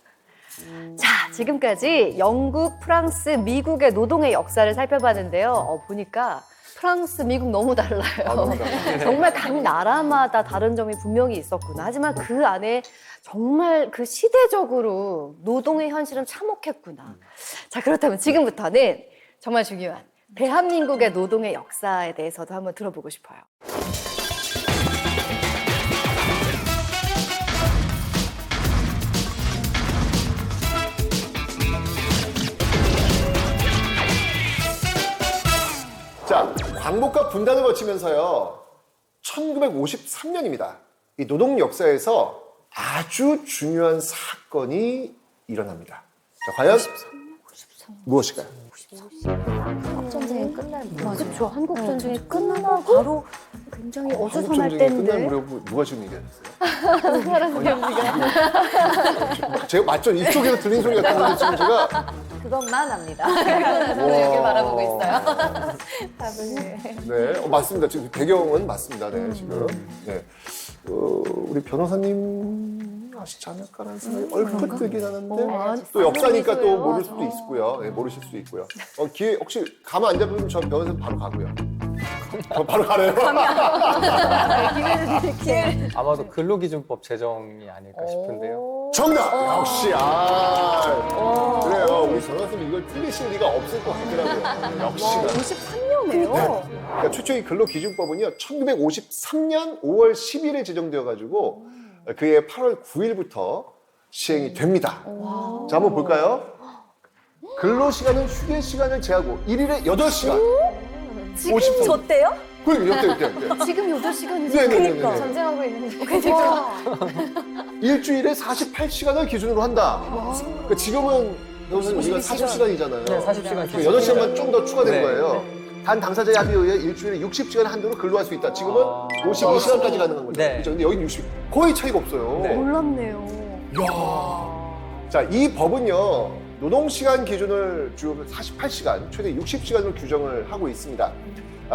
자, 지금까지 영국, 프랑스, 미국의 노동의 역사를 살펴봤는데요. 보니까 프랑스, 미국 너무 달라요. 너무 달라요. 정말 각 나라마다 다른 점이 분명히 있었구나. 하지만 그 안에 정말 그 시대적으로 노동의 현실은 참혹했구나. 자, 그렇다면 지금부터는 정말 중요한 대한민국의 노동의 역사에 대해서도 한번 들어보고 싶어요. 자, 광복과 분단을 거치면서요, 1953년입니다. 이 노동 역사에서 아주 중요한 사건이 일어납니다. 자, 과연 무엇일까요? 전쟁이 끝날 무렵. 그렇죠. 한국 전쟁이 끝나고 바로 굉장히 어수선할 한국 전쟁이 끝날 때인데. 무렵 누가 지금 얘기하셨어요? 제가 맞죠? 이쪽에서 들린 소리 같은데 지금 제가 그것만 압니다. 이렇게 바라보고 있어요. 네, 맞습니다. 지금 배경은 맞습니다. 네, 지금. 네. 우리 변호사님 아시지 않을까라는 생각이 얼핏 들긴 하는데 또 역사니까 또 모를 수도 있고요. 네, 모르실 수도 있고요. 기회 혹시 가만 안 잡으면 저 변호사님 바로 가고요. 바로 가래요. 아마도 근로기준법 제정이 아닐까 싶은데요. 정답! 역시, 그래요. 우리 변호사님 이걸 틀리실 리가 없을 것 같더라고요. 역시나. 53년이에요. 그러니까 최초의 근로기준법은요, 1953년 5월 10일에 제정되어가지고 그해 8월 9일부터 시행이 됩니다. 자, 한번 볼까요? 근로시간은 휴게시간을 제하고 1일에 8시간. 지금 53. 저 때요? 그러니까 이때. 지금 8시간이죠. 네네네. 전쟁하고 있는데. 일주일에 48시간을 기준으로 한다. 그러니까 지금은 여기서 우리가 40시간이잖아요. 네, 40시간 8시간만 좀 더 추가된 네. 거예요. 단 당사자의 합의에 의해 일주일에 60시간 한도로 근로할 수 있다. 지금은 52시간까지 가능한 거죠. 네. 그렇죠? 근데 여기는 60. 거의 차이가 없어요. 네. 몰랐네요. 자, 이 법은요, 노동시간 기준을 주 48시간, 최대 60시간으로 규정을 하고 있습니다.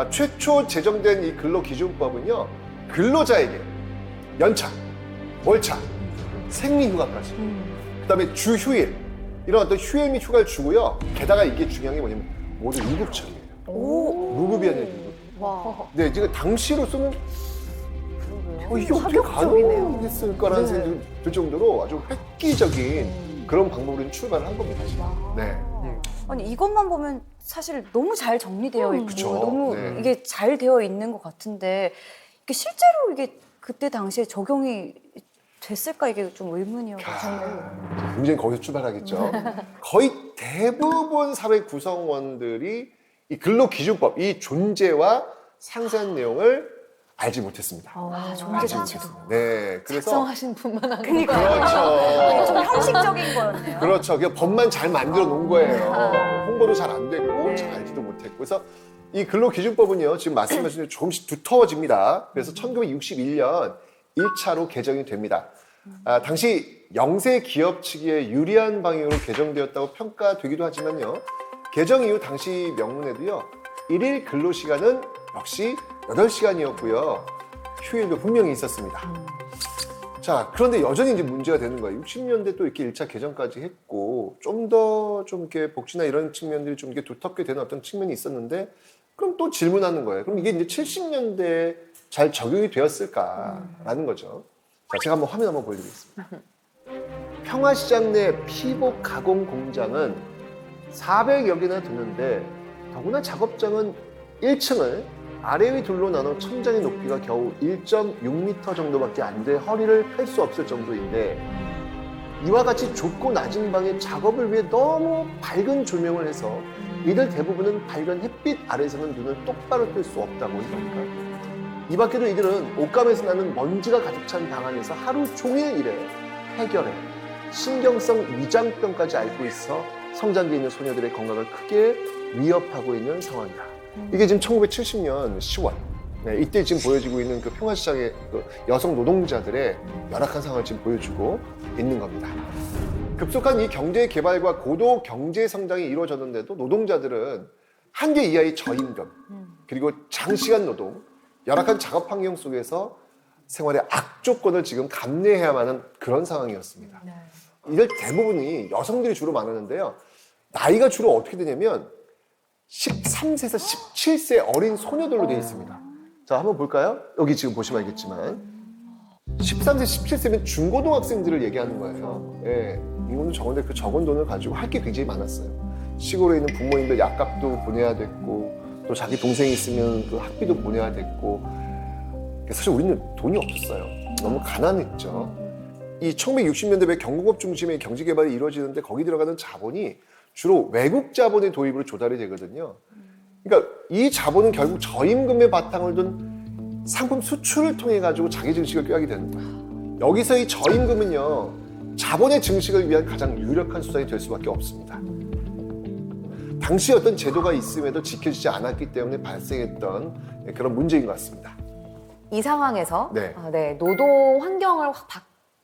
최초 제정된 이 근로기준법은요, 근로자에게 연차, 월차, 생리휴가까지, 그 다음에 주휴일, 이런 어떤 휴일 및 휴가를 주고요. 게다가 이게 중요한 게 뭐냐면 모두 유급처리예요. 무급이 아니라 유급. 네, 지금 당시로서는 이게 어떻게 가능했을까라는 생각이 들 정도로 아주 획기적인 그런 방법으로 출발을 한 겁니다. 지금. 네. 아니 이것만 보면 사실 너무 잘 정리되어 있고 그쵸. 너무 네. 이게 잘 되어 있는 것 같은데 이게 실제로 이게 그때 당시에 적용이 됐을까 이게 좀 의문이어가지고. 굉장히 거기서 출발하겠죠. 거의 대부분 사회 구성원들이 이 근로기준법, 이 존재와 상세한 내용을 알지 못했습니다. 존재 자체도. 네, 그래서 작성하신 분만 한 그러니까 그렇죠. 좀 형식적인 거였네요. 그렇죠. 그냥 법만 잘 만들어 놓은 거예요. 홍보도 잘 안 됐고 잘 알지도 못했고. 그래서 이 근로기준법은요, 지금 말씀하신 대로 조금씩 두터워집니다. 그래서 1961년 1차로 개정이 됩니다. 당시 영세 기업 측에 유리한 방향으로 개정되었다고 평가되기도 하지만요, 개정 이후 당시 명문에도요, 1일 근로시간은 역시 8시간이었고요. 휴일도 분명히 있었습니다. 자, 그런데 여전히 이제 문제가 되는 거예요. 60년대 또 이렇게 1차 개정까지 했고, 좀 더 좀 이렇게 복지나 이런 측면들이 좀 이렇게 두텁게 되는 어떤 측면이 있었는데, 그럼 또 질문하는 거예요. 그럼 이게 이제 70년대에 잘 적용이 되었을까라는 거죠. 자, 제가 한번 화면 한번 보여드리겠습니다. 평화시장 내 피복 가공 공장은 400여 개나 되는데, 더구나 작업장은 1층을 아래 위 둘로 나눠 천장의 높이가 겨우 1.6m 정도밖에 안 돼 허리를 펼 수 없을 정도인데, 이와 같이 좁고 낮은 방에 작업을 위해 너무 밝은 조명을 해서 이들 대부분은 밝은 햇빛 아래서는 눈을 똑바로 뜰 수 없다고 합니다. 이 밖에도 이들은 옷감에서 나는 먼지가 가득 찬 방 안에서 하루 종일 일해 해결해 신경성 위장병까지 앓고 있어 성장기에 있는 소녀들의 건강을 크게 위협하고 있는 상황이다. 이게 지금 1970년 10월. 네, 이때 지금 보여지고 있는 그 평화시장의 그 여성 노동자들의 열악한 상황을 지금 보여주고 있는 겁니다. 급속한 이 경제 개발과 고도 경제 성장이 이루어졌는데도 노동자들은 한계 이하의 저임금, 그리고 장시간 노동, 열악한 작업 환경 속에서 생활의 악조건을 지금 감내해야만 하는 그런 상황이었습니다. 이들 대부분이 여성들이 주로 많았는데요. 나이가 주로 어떻게 되냐면 13세에서 17세 어린 소녀들로 되어 있습니다. 자, 한번 볼까요? 여기 지금 보시면 알겠지만 13세, 17세면 중고등학생들을 얘기하는 거예요. 예, 이거는 적은데 그 적은 돈을 가지고 할 게 굉장히 많았어요. 시골에 있는 부모님들 약값도 보내야 됐고 또 자기 동생이 있으면 그 학비도 보내야 됐고 사실 우리는 돈이 없었어요. 너무 가난했죠. 이 1960년대 경공업 중심의 경제 개발이 이루어지는데 거기 들어가는 자본이 주로 외국 자본의 도입으로 조달이 되거든요. 그러니까 이 자본은 결국 저임금의 바탕을 둔 상품 수출을 통해 가지고 자기 증식을 꾀하게 되는 거예요. 여기서 이 저임금은요, 자본의 증식을 위한 가장 유력한 수단이 될 수밖에 없습니다. 당시 어떤 제도가 있음에도 지켜지지 않았기 때문에 발생했던 그런 문제인 것 같습니다. 이 상황에서 네. 네, 노동 환경을 확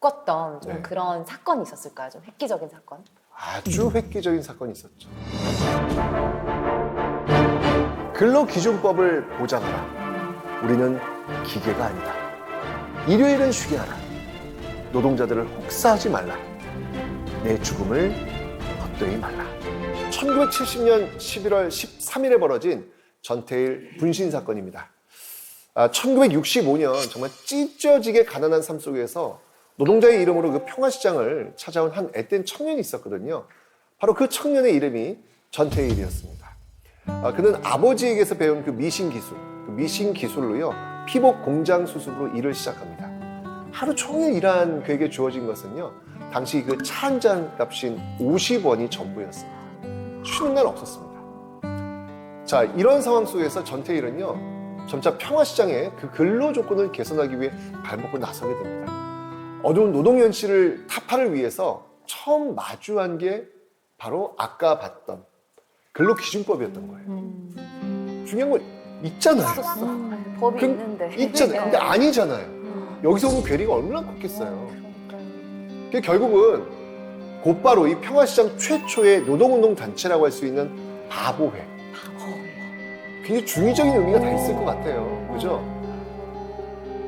바꿨던 좀 네. 그런 사건이 있었을까요? 좀 획기적인 사건? 아주 획기적인 사건이 있었죠. 근로기준법을 보장하라. 우리는 기계가 아니다. 일요일은 쉬게 하라. 노동자들을 혹사하지 말라. 내 죽음을 헛되이 말라. 1970년 11월 13일에 벌어진 전태일 분신 사건입니다. 1965년 정말 찢어지게 가난한 삶 속에서 노동자의 이름으로 그 평화시장을 찾아온 한 앳된 청년이 있었거든요. 바로 그 청년의 이름이 전태일이었습니다. 그는 아버지에게서 배운 그 미신 기술로요, 피복 공장 수습으로 일을 시작합니다. 하루 종일 일한 그에게 주어진 것은요, 당시 그 차 한 잔 값인 50원이 전부였습니다. 쉬는 날 없었습니다. 자, 이런 상황 속에서 전태일은요, 점차 평화시장의 그 근로 조건을 개선하기 위해 발벗고 나서게 됩니다. 어두운 노동 현실을 타파를 위해서 처음 마주한 게 바로 아까 봤던 근로기준법이었던 거예요. 중요한 건 있잖아요. 법이 그- 있는데. 있잖아요. 근데 아니잖아요. 여기서 오는 괴리가 얼마나 컸겠어요. 그게 결국은 곧바로 이 평화시장 최초의 노동운동 단체라고 할 수 있는 바보회. 굉장히 중의적인 의미가 다 있을 것 같아요. 그죠?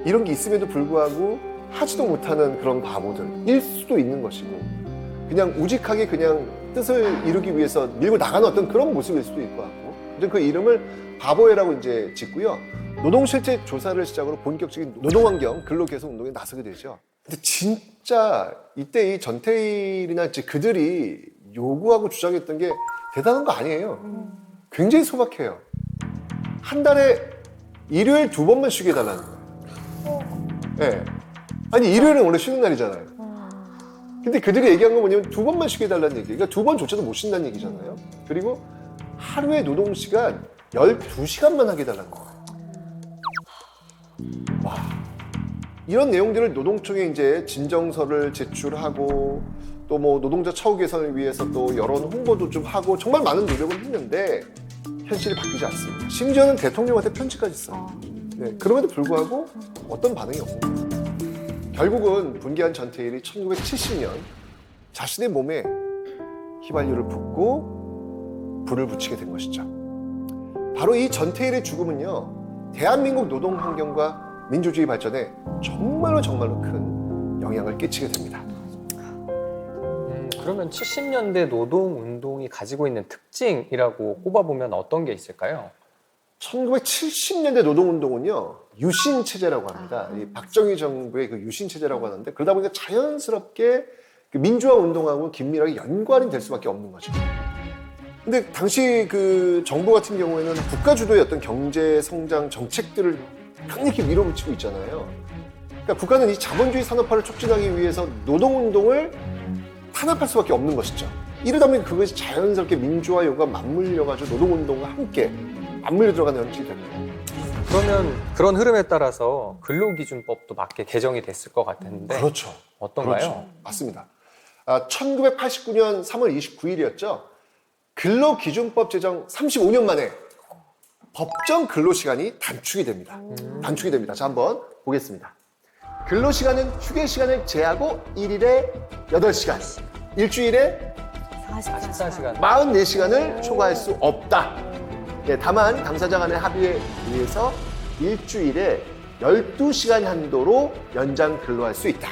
이런 게 있음에도 불구하고 하지도 못하는 그런 바보들일 수도 있는 것이고, 그냥 우직하게 그냥 뜻을 이루기 위해서 밀고 나가는 어떤 그런 모습일 수도 있을 것 같고, 그 이름을 바보회라고 이제 짓고요. 노동 실태 조사를 시작으로 본격적인 노동환경 근로 개선 운동에 나서게 되죠. 근데 진짜 이때 이 전태일이나 이제 그들이 요구하고 주장했던 게 대단한 거 아니에요. 굉장히 소박해요. 한 달에 일요일 2번만 쉬게 해달라는 거예요. 네. 아니, 일요일은 원래 쉬는 날이잖아요. 근데 그들이 얘기한 건 뭐냐면 2번만 쉬게 해달라는 얘기. 그러니까 2번조차도 못 쉰다는 얘기잖아요. 그리고 하루에 노동시간 12시간만 하게 해달라는 거예요. 와. 이런 내용들을 노동청에 이제 진정서를 제출하고 또 뭐 노동자 처우 개선을 위해서 또 여론 홍보도 좀 하고 정말 많은 노력을 했는데 현실이 바뀌지 않습니다. 심지어는 대통령한테 편지까지 써요. 네, 그럼에도 불구하고 어떤 반응이 없는 거예요. 결국은 분개한 전태일이 1970년 자신의 몸에 휘발유를 붓고 불을 붙이게 된 것이죠. 바로 이 전태일의 죽음은요, 대한민국 노동 환경과 민주주의 발전에 정말로 큰 영향을 끼치게 됩니다. 그러면 70년대 노동운동이 가지고 있는 특징이라고 꼽아보면 어떤 게 있을까요? 1970년대 노동운동은요, 유신체제라고 합니다. 이 박정희 정부의 그 유신체제라고 하는데, 그러다 보니까 자연스럽게 그 민주화 운동하고 긴밀하게 연관이 될 수밖에 없는 거죠. 근데 당시 그 정부 같은 경우에는 국가 주도의 어떤 경제 성장 정책들을 강력히 밀어붙이고 있잖아요. 그러니까 국가는 이 자본주의 산업화를 촉진하기 위해서 노동운동을 탄압할 수밖에 없는 것이죠. 이러다 보니 그것이 자연스럽게 민주화 요구가 맞물려가지고 노동운동과 함께 맞물려 들어가는 현실이 됩니다. 그러면 그런 흐름에 따라서 근로기준법도 맞게 개정이 됐을 것 같은데 그렇죠. 어떤가요? 그렇죠. 맞습니다. 1989년 3월 29일이었죠. 근로기준법 제정 35년 만에 법정 근로시간이 단축이 됩니다. 단축이 됩니다. 자, 한번 보겠습니다. 근로시간은 휴게시간을 제하고 1일에 8시간, 일주일에 14시간. 44시간을 초과할 수 없다. 네, 다만 당사자 간의 합의에 의해서 일주일에 12시간 한도로 연장 근로할 수 있다.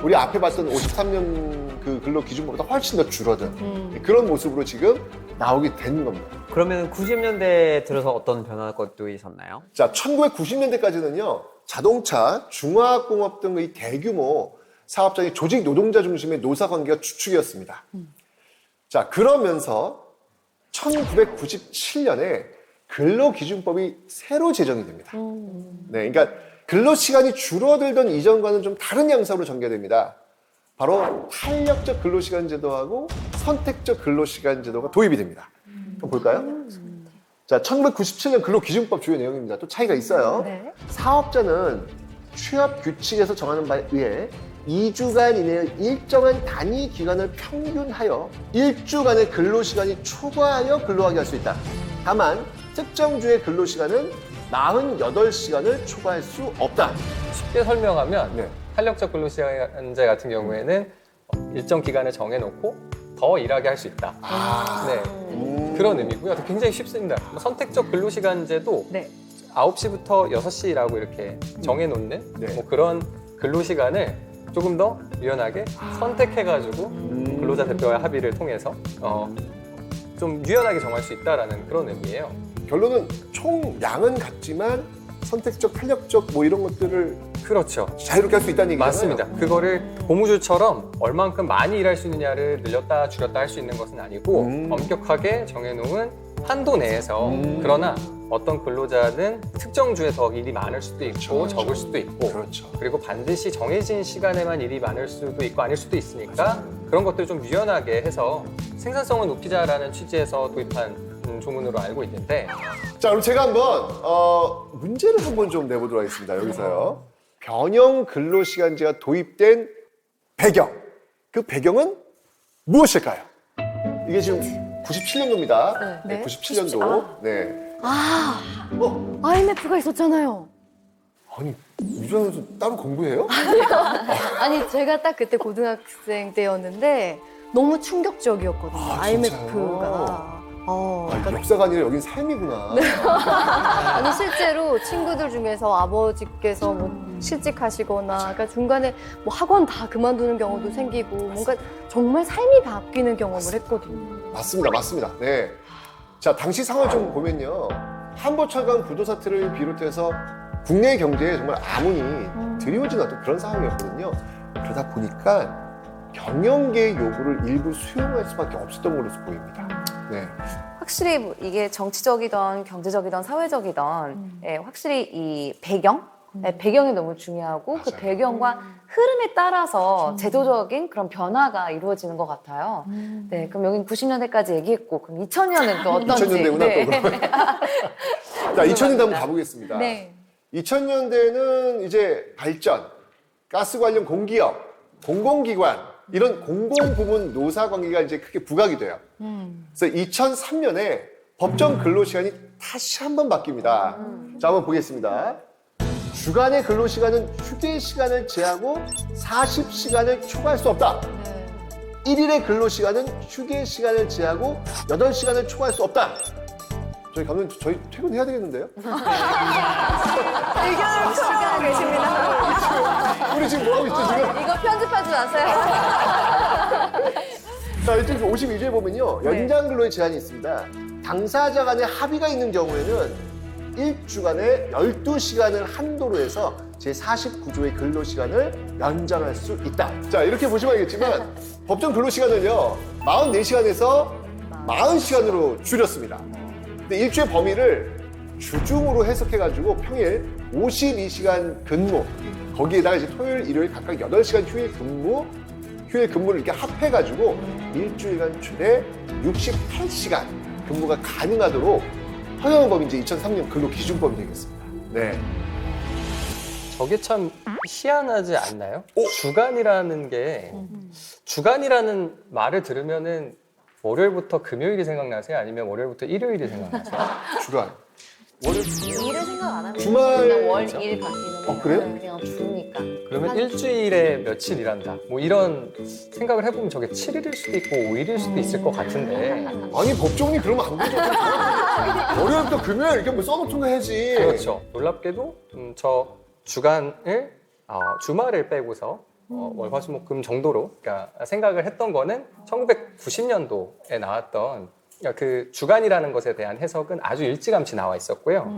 우리 앞에 봤던 53년 그 근로기준법보다 훨씬 더 줄어든 그런 모습으로 지금 나오게 된 겁니다. 그러면 90년대 들어서 어떤 변화가 또 있었나요? 자, 1990년대까지는요, 자동차, 중화학공업 등의 대규모 사업장의 조직 노동자 중심의 노사 관계가 주축이었습니다. 자, 그러면서 1997년에 근로기준법이 새로 제정이 됩니다. 네, 그러니까 근로시간이 줄어들던 이전과는 좀 다른 양상으로 전개됩니다. 바로 탄력적 근로시간 제도하고 선택적 근로시간 제도가 도입이 됩니다. 한번 볼까요? 자, 1997년 근로기준법 주요 내용입니다. 또 차이가 있어요. 네. 사업자는 취업 규칙에서 정하는 바에 의해 2주간 이내의 일정한 단위 기간을 평균하여 1주간의 근로시간이 초과하여 근로하게 할 수 있다. 다만 특정 주의 근로시간은 48시간을 초과할 수 없다. 쉽게 설명하면 네. 탄력적 근로시간제 같은 경우에는 일정 기간을 정해놓고 더 일하게 할 수 있다. 네. 그런 의미고요. 굉장히 쉽습니다. 뭐 선택적 근로시간제도 네. 9시부터 6시라고 이렇게 정해놓는 네. 뭐 그런 근로시간을 조금 더 유연하게 선택해가지고 근로자 대표와의 합의를 통해서 좀 유연하게 정할 수 있다라는 그런 의미예요. 결론은 총 양은 같지만 선택적, 탄력적 뭐 이런 것들을 그렇죠. 자유롭게 할 수 있다는 얘기잖아요. 맞습니다. 그거를 고무줄처럼 얼만큼 많이 일할 수 있느냐를 늘렸다 줄였다 할 수 있는 것은 아니고 엄격하게 정해놓은 한도 내에서 그러나 어떤 근로자는 특정 주에 더 일이 많을 수도 있고 그렇죠. 적을 수도 있고 그렇죠. 그리고 반드시 정해진 시간에만 일이 많을 수도 있고 아닐 수도 있으니까 그런 것들을 좀 유연하게 해서 생산성을 높이자라는 취지에서 도입한 조문으로 알고 있는데 자, 그럼 제가 한번 문제를 한번 좀 내보도록 하겠습니다. 여기서요. 변형 근로시간제가 도입된 배경. 그 배경은 무엇일까요? 이게 지금 97년도입니다. 네. 97년도. 네. IMF가 있었잖아요. 아니, 유주환 선수 따로 공부해요? 아니 제가 딱 그때 고등학생 때였는데 너무 충격적이었거든요. 아, IMF가. 아, 역사가 아니라 여긴 삶이구나. 아니 실제로 친구들 중에서 아버지께서 뭐 실직하시거나 그러니까 중간에 뭐 학원 다 그만두는 경우도 생기고 뭔가 정말 삶이 바뀌는 경험을 했거든요. 맞습니다. 맞습니다. 네. 자, 당시 상황을 좀 보면요. 한보철강 부도 사태를 비롯해서 국내 경제에 정말 아문이 드리워진 어떤 그런 상황이었거든요. 그러다 보니까 경영계의 요구를 일부 수용할 수밖에 없었던 걸로 보입니다. 네. 확실히 뭐 이게 정치적이던 경제적이던 사회적이던 확실히 이 배경? 네, 배경이 너무 중요하고 그 맞아요. 배경과 흐름에 따라서 제도적인 그런 변화가 이루어지는 것 같아요. 네, 그럼 여긴 90년대까지 얘기했고 그럼 2000년은 또 어떤지. 2000년대구나 네. 또 그러면. 자, 2000년대 한번 가보겠습니다. 네. 2000년대는 이제 발전, 가스 관련 공기업, 공공기관 이런 공공 부문 노사 관계가 이제 크게 부각이 돼요. 그래서 2003년에 법정 근로시간이 다시 한번 바뀝니다. 자, 한번 보겠습니다. 주간의 근로시간은 휴게 시간을 제하고 40시간을 초과할 수 없다. 1일의 근로시간은 휴게 시간을 제하고 8시간을 초과할 수 없다. 저희 감독님, 저희 퇴근해야 되겠는데요? 의견을 주시고 계십니다. 우리 지금 뭐하고 있죠, 지금? 이거 편집하지 마세요. 자, 이쪽 52조에 보면요. 연장 근로의 제한이 있습니다. 당사자 간의 합의가 있는 경우에는 1주간에 12시간을 한도로 해서 제49조의 근로시간을 연장할 수 있다. 자, 이렇게 보시면 알겠지만 법정 근로시간을요. 44시간에서 40시간으로 줄였습니다. 근데 일주의 범위를 주중으로 해석해가지고 평일 52시간 근무, 거기에다가 이제 토요일, 일요일 각각 8시간 휴일 근무를 이렇게 합해가지고 일주일간 최대 68시간 근무가 가능하도록 허용한 법이 이제 2003년 근로기준법이 되겠습니다. 네. 저게 참 희한하지 않나요? 오! 주간이라는 말을 들으면은 월요일부터 금요일이 생각나세요? 아니면 월요일부터 일요일이 생각나세요? 주간. 월요일, 일을 생각 안 하면 주말- 그냥 월일 바뀌는 그래요? 그냥 주니까. 그러면 일주일에 며칠 일한다. 뭐 이런 생각을 해보면 저게 7일일 수도 있고 5일일 수도 있을 것 같은데. 아니 법정이 그러면 안 되죠. 월요일부터 금요일 이렇게 뭐 써놓던가 해야지. 그렇죠. 놀랍게도 저 주간을 주말을 빼고서 월화수목금 정도로 그러니까 생각을 했던 거는 1990년도에 나왔던 그 주간이라는 것에 대한 해석은 아주 일찌감치 나와 있었고요.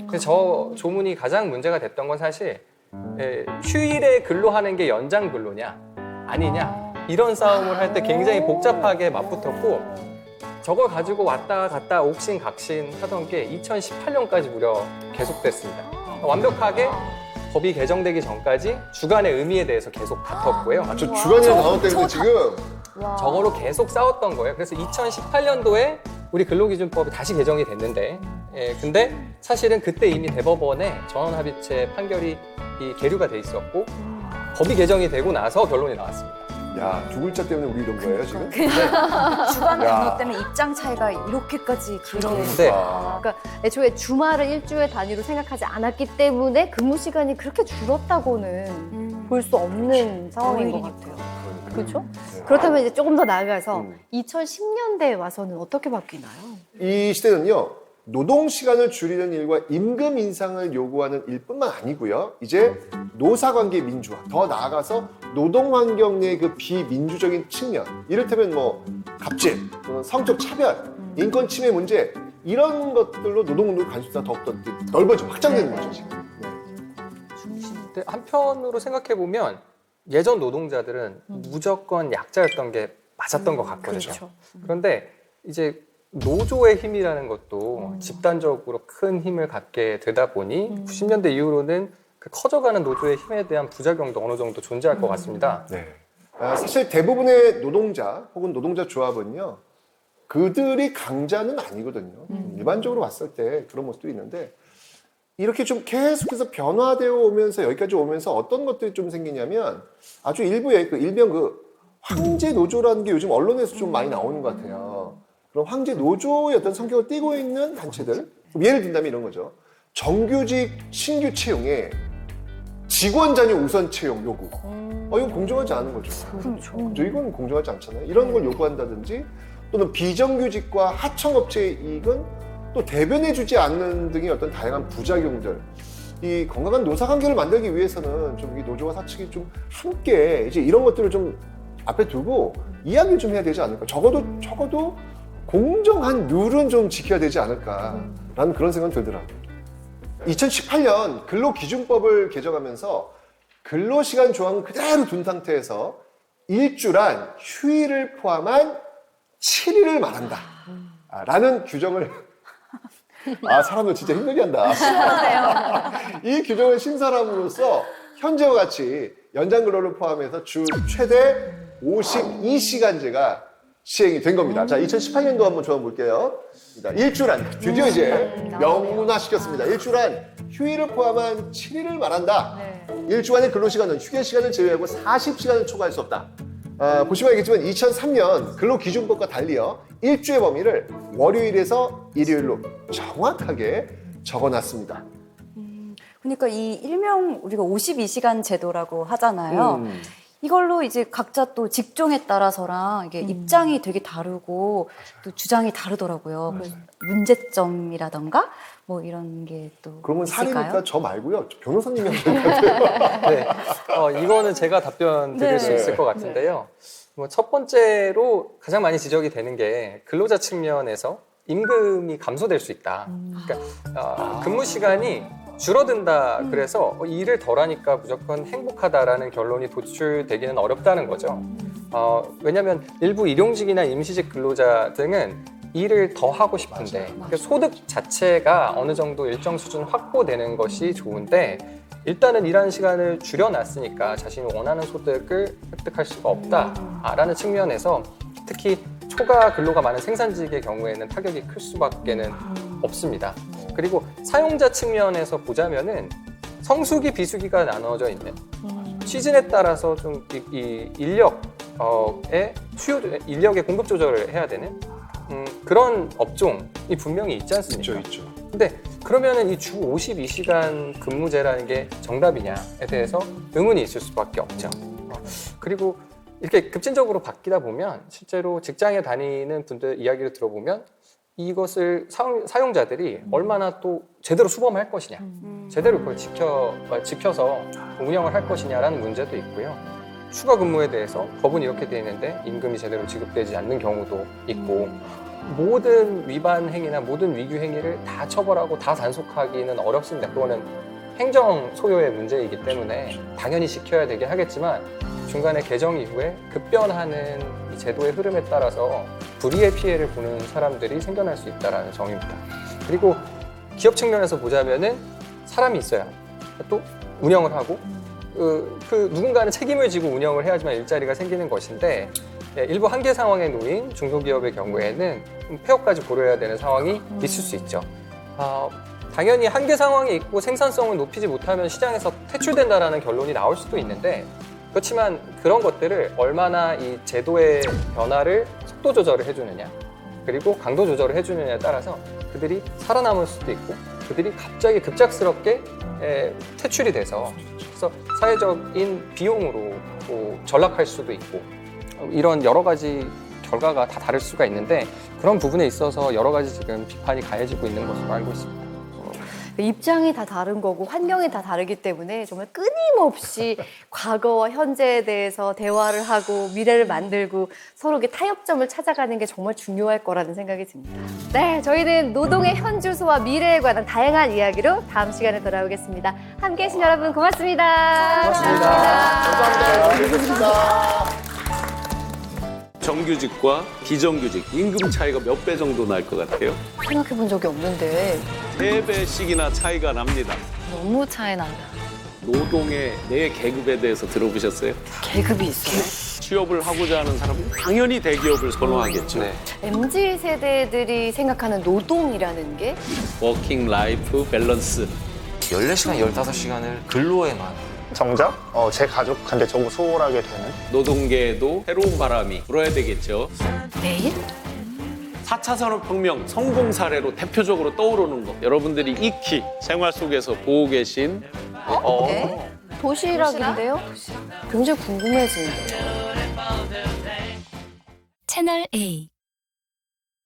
그래서 저 조문이 가장 문제가 됐던 건 사실 휴일에 근로하는 게 연장 근로냐 아니냐 이런 싸움을 할 때 굉장히 복잡하게 맞붙었고 저걸 가지고 왔다 갔다 옥신각신 하던 게 2018년까지 무려 계속됐습니다. 완벽하게 법이 개정되기 전까지 주간의 의미에 대해서 계속 다퉜고요. 저 주간이라는 단어 때문에 지금 저거로 계속 싸웠던 거예요. 그래서 2018년도에 우리 근로기준법이 다시 개정이 됐는데, 근데 사실은 그때 이미 대법원에 전원합의체 판결이 계류가 돼 있었고, 법이 개정이 되고 나서 결론이 나왔습니다. 야, 두 글자 때문에 우리 이런 거예요, 지금? 주간 야. 단어 때문에 입장 차이가 이렇게까지 길게. 네. 그러니까 애초에 주말을 일주일 단위로 생각하지 않았기 때문에 근무 시간이 그렇게 줄었다고는 볼 수 없는 상황인 것 같아요. 그렇죠? 네. 그렇다면 이제 조금 더 나아가서 음. 2010년대에 와서는 어떻게 바뀌나요? 이 시대는요, 노동 시간을 줄이는 일과 임금 인상을 요구하는 일뿐만 아니고요, 이제 노사관계 민주화, 더 나아가서 노동 환경 내의 그 비민주적인 측면, 이를테면 뭐 갑질, 또는 성적 차별, 인권 침해 문제 이런 것들로 노동운동 관심사가 더욱더 넓어지고 확장되는 거죠 지금. 네. 근데 한편으로 생각해 보면 예전 노동자들은 무조건 약자였던 게 맞았던 것 같거든요. 그렇죠. 그런데 이제 노조의 힘이라는 것도 집단적으로 큰 힘을 갖게 되다 보니 90년대 이후로는 그 커져가는 노조의 힘에 대한 부작용도 어느 정도 존재할 것 같습니다. 네. 사실 대부분의 노동자 혹은 노동자 조합은요, 그들이 강자는 아니거든요. 일반적으로 봤을 때 그런 모습도 있는데, 이렇게 좀 계속해서 변화되어 오면서 여기까지 오면서 어떤 것들이 좀 생기냐면, 아주 일부의 그 일명 그 황제 노조라는 게 요즘 언론에서 좀 많이 나오는 것 같아요. 그럼 황제 노조의 어떤 성격을 띠고 있는 단체들, 예를 든다면 이런 거죠. 정규직 신규 채용에 직원 자녀 우선 채용 요구. 이건 공정하지 않은 거죠. 그렇죠. 이건 공정하지 않잖아요. 이런 걸 요구한다든지, 또는 비정규직과 하청업체의 이익은 또 대변해주지 않는 등의 어떤 다양한 부작용들. 이 건강한 노사관계를 만들기 위해서는 좀 이 노조와 사측이 좀 함께 이제 이런 것들을 좀 앞에 두고 이야기를 좀 해야 되지 않을까. 적어도 공정한 룰은 좀 지켜야 되지 않을까라는 그런 생각이 들더라고요. 2018년 근로기준법을 개정하면서 근로시간 조항 그대로 둔 상태에서 일주란 휴일을 포함한 7일을 말한다 라는 규정을 사람들 진짜 힘들게 한다. 이 규정을 신설함으로써 현재와 같이 연장 근로를 포함해서 주 최대 52시간제가 시행이 된 겁니다. 자, 2018년도 한번 조합볼게요. 일주란, 드디어 이제 명문화시켰습니다. 일주란, 휴일을 포함한 7일을 말한다. 일주간의 근로시간은 휴게시간을 제외하고 40시간을 초과할 수 없다. 보시면 알겠지만 2003년 근로기준법과 달리요, 일주의 범위를 월요일에서 일요일로 정확하게 적어놨습니다. 그러니까 이 일명 우리가 52시간 제도라고 하잖아요. 이걸로 이제 각자 또 직종에 따라서랑 이게 입장이 되게 다르고 또 주장이 다르더라고요. 그래서 문제점이라던가 뭐 이런 게 또 그러면 있을까요? 사리니까 저 말고요, 변호사님이 하셔야 될 것 같아요. 네. 이거는 제가 답변 드릴 수 있을 것 같은데요. 뭐 첫 번째로 가장 많이 지적이 되는 게 근로자 측면에서 임금이 감소될 수 있다. 그러니까 근무 시간이 줄어든다. 그래서 일을 덜 하니까 무조건 행복하다라는 결론이 도출되기는 어렵다는 거죠. 왜냐하면 일부 일용직이나 임시직 근로자 등은 일을 더 하고 싶은데 그러니까 소득 자체가 어느 정도 일정 수준 확보되는 것이 좋은데, 일단은 일하는 시간을 줄여놨으니까 자신이 원하는 소득을 획득할 수가 없다라는 측면에서 특히 초과 근로가 많은 생산직의 경우에는 타격이 클 수밖에는 없습니다. 그리고 사용자 측면에서 보자면은 성수기, 비수기가 나눠져 있는, 시즌에 따라서 좀 이 인력의 공급 조절을 해야 되는 그런 업종이 분명히 있지 않습니까? 있죠. 근데 그러면은 이 주 52시간 근무제라는 게 정답이냐에 대해서 의문이 있을 수밖에 없죠. 그리고 이렇게 급진적으로 바뀌다 보면 실제로 직장에 다니는 분들 이야기를 들어보면 이것을 사용자들이 얼마나 또 제대로 수범할 것이냐, 제대로 그걸 지켜서 운영을 할 것이냐라는 문제도 있고요. 추가 근무에 대해서 법은 이렇게 돼 있는데 임금이 제대로 지급되지 않는 경우도 있고 모든 위반 행위나 모든 위규 행위를 다 처벌하고 다 단속하기는 어렵습니다. 그거는 행정 소요의 문제이기 때문에 당연히 지켜야 되긴 하겠지만 중간에 개정 이후에 급변하는 이 제도의 흐름에 따라서 불이의 피해를 보는 사람들이 생겨날 수 있다는 점입니다. 그리고 기업 측면에서 보자면은 사람이 있어야 또 운영을 하고 그 누군가는 책임을 지고 운영을 해야지만 일자리가 생기는 것인데 일부 한계 상황에 놓인 중소기업의 경우에는 폐업까지 고려해야 되는 상황이 있을 수 있죠. 당연히 한계 상황이 있고 생산성을 높이지 못하면 시장에서 퇴출된다라는 결론이 나올 수도 있는데 그렇지만 그런 것들을 얼마나 이 제도의 변화를 속도 조절을 해주느냐 그리고 강도 조절을 해주느냐에 따라서 그들이 살아남을 수도 있고 그들이 갑자기 급작스럽게 퇴출이 돼서 그래서 사회적인 비용으로 전락할 수도 있고 이런 여러 가지 결과가 다 다를 수가 있는데 그런 부분에 있어서 여러 가지 지금 비판이 가해지고 있는 것으로 알고 있습니다. 입장이 다 다른 거고 환경이 다 다르기 때문에 정말 끊임없이 과거와 현재에 대해서 대화를 하고 미래를 만들고 서로 타협점을 찾아가는 게 정말 중요할 거라는 생각이 듭니다. 네, 저희는 노동의 현주소와 미래에 관한 다양한 이야기로 다음 시간에 돌아오겠습니다. 함께해 주신 여러분 고맙습니다. 감사합니다. 정규직과 비정규직 임금 차이가 몇 배 정도 날 것 같아요? 생각해 본 적이 없는데 3배씩이나 차이가 납니다. 너무 차이 난다. 노동의 내 계급에 대해서 들어보셨어요? 계급이 있어요? 취업을 하고자 하는 사람은 당연히 대기업을 선호하겠죠. 네. MZ 세대들이 생각하는 노동이라는 게 워킹 라이프 밸런스. 14시간, 15시간을 근로에만 정작 제 가족한테 조금 소홀하게 되는 노동계에도 새로운 바람이 불어야 되겠죠. 매일? 4차 산업혁명 성공 사례로 대표적으로 떠오르는 거. 여러분들이 익히 생활 속에서 보고 계신 도시락인데요? 굉장히 궁금해지는데요. 채널 A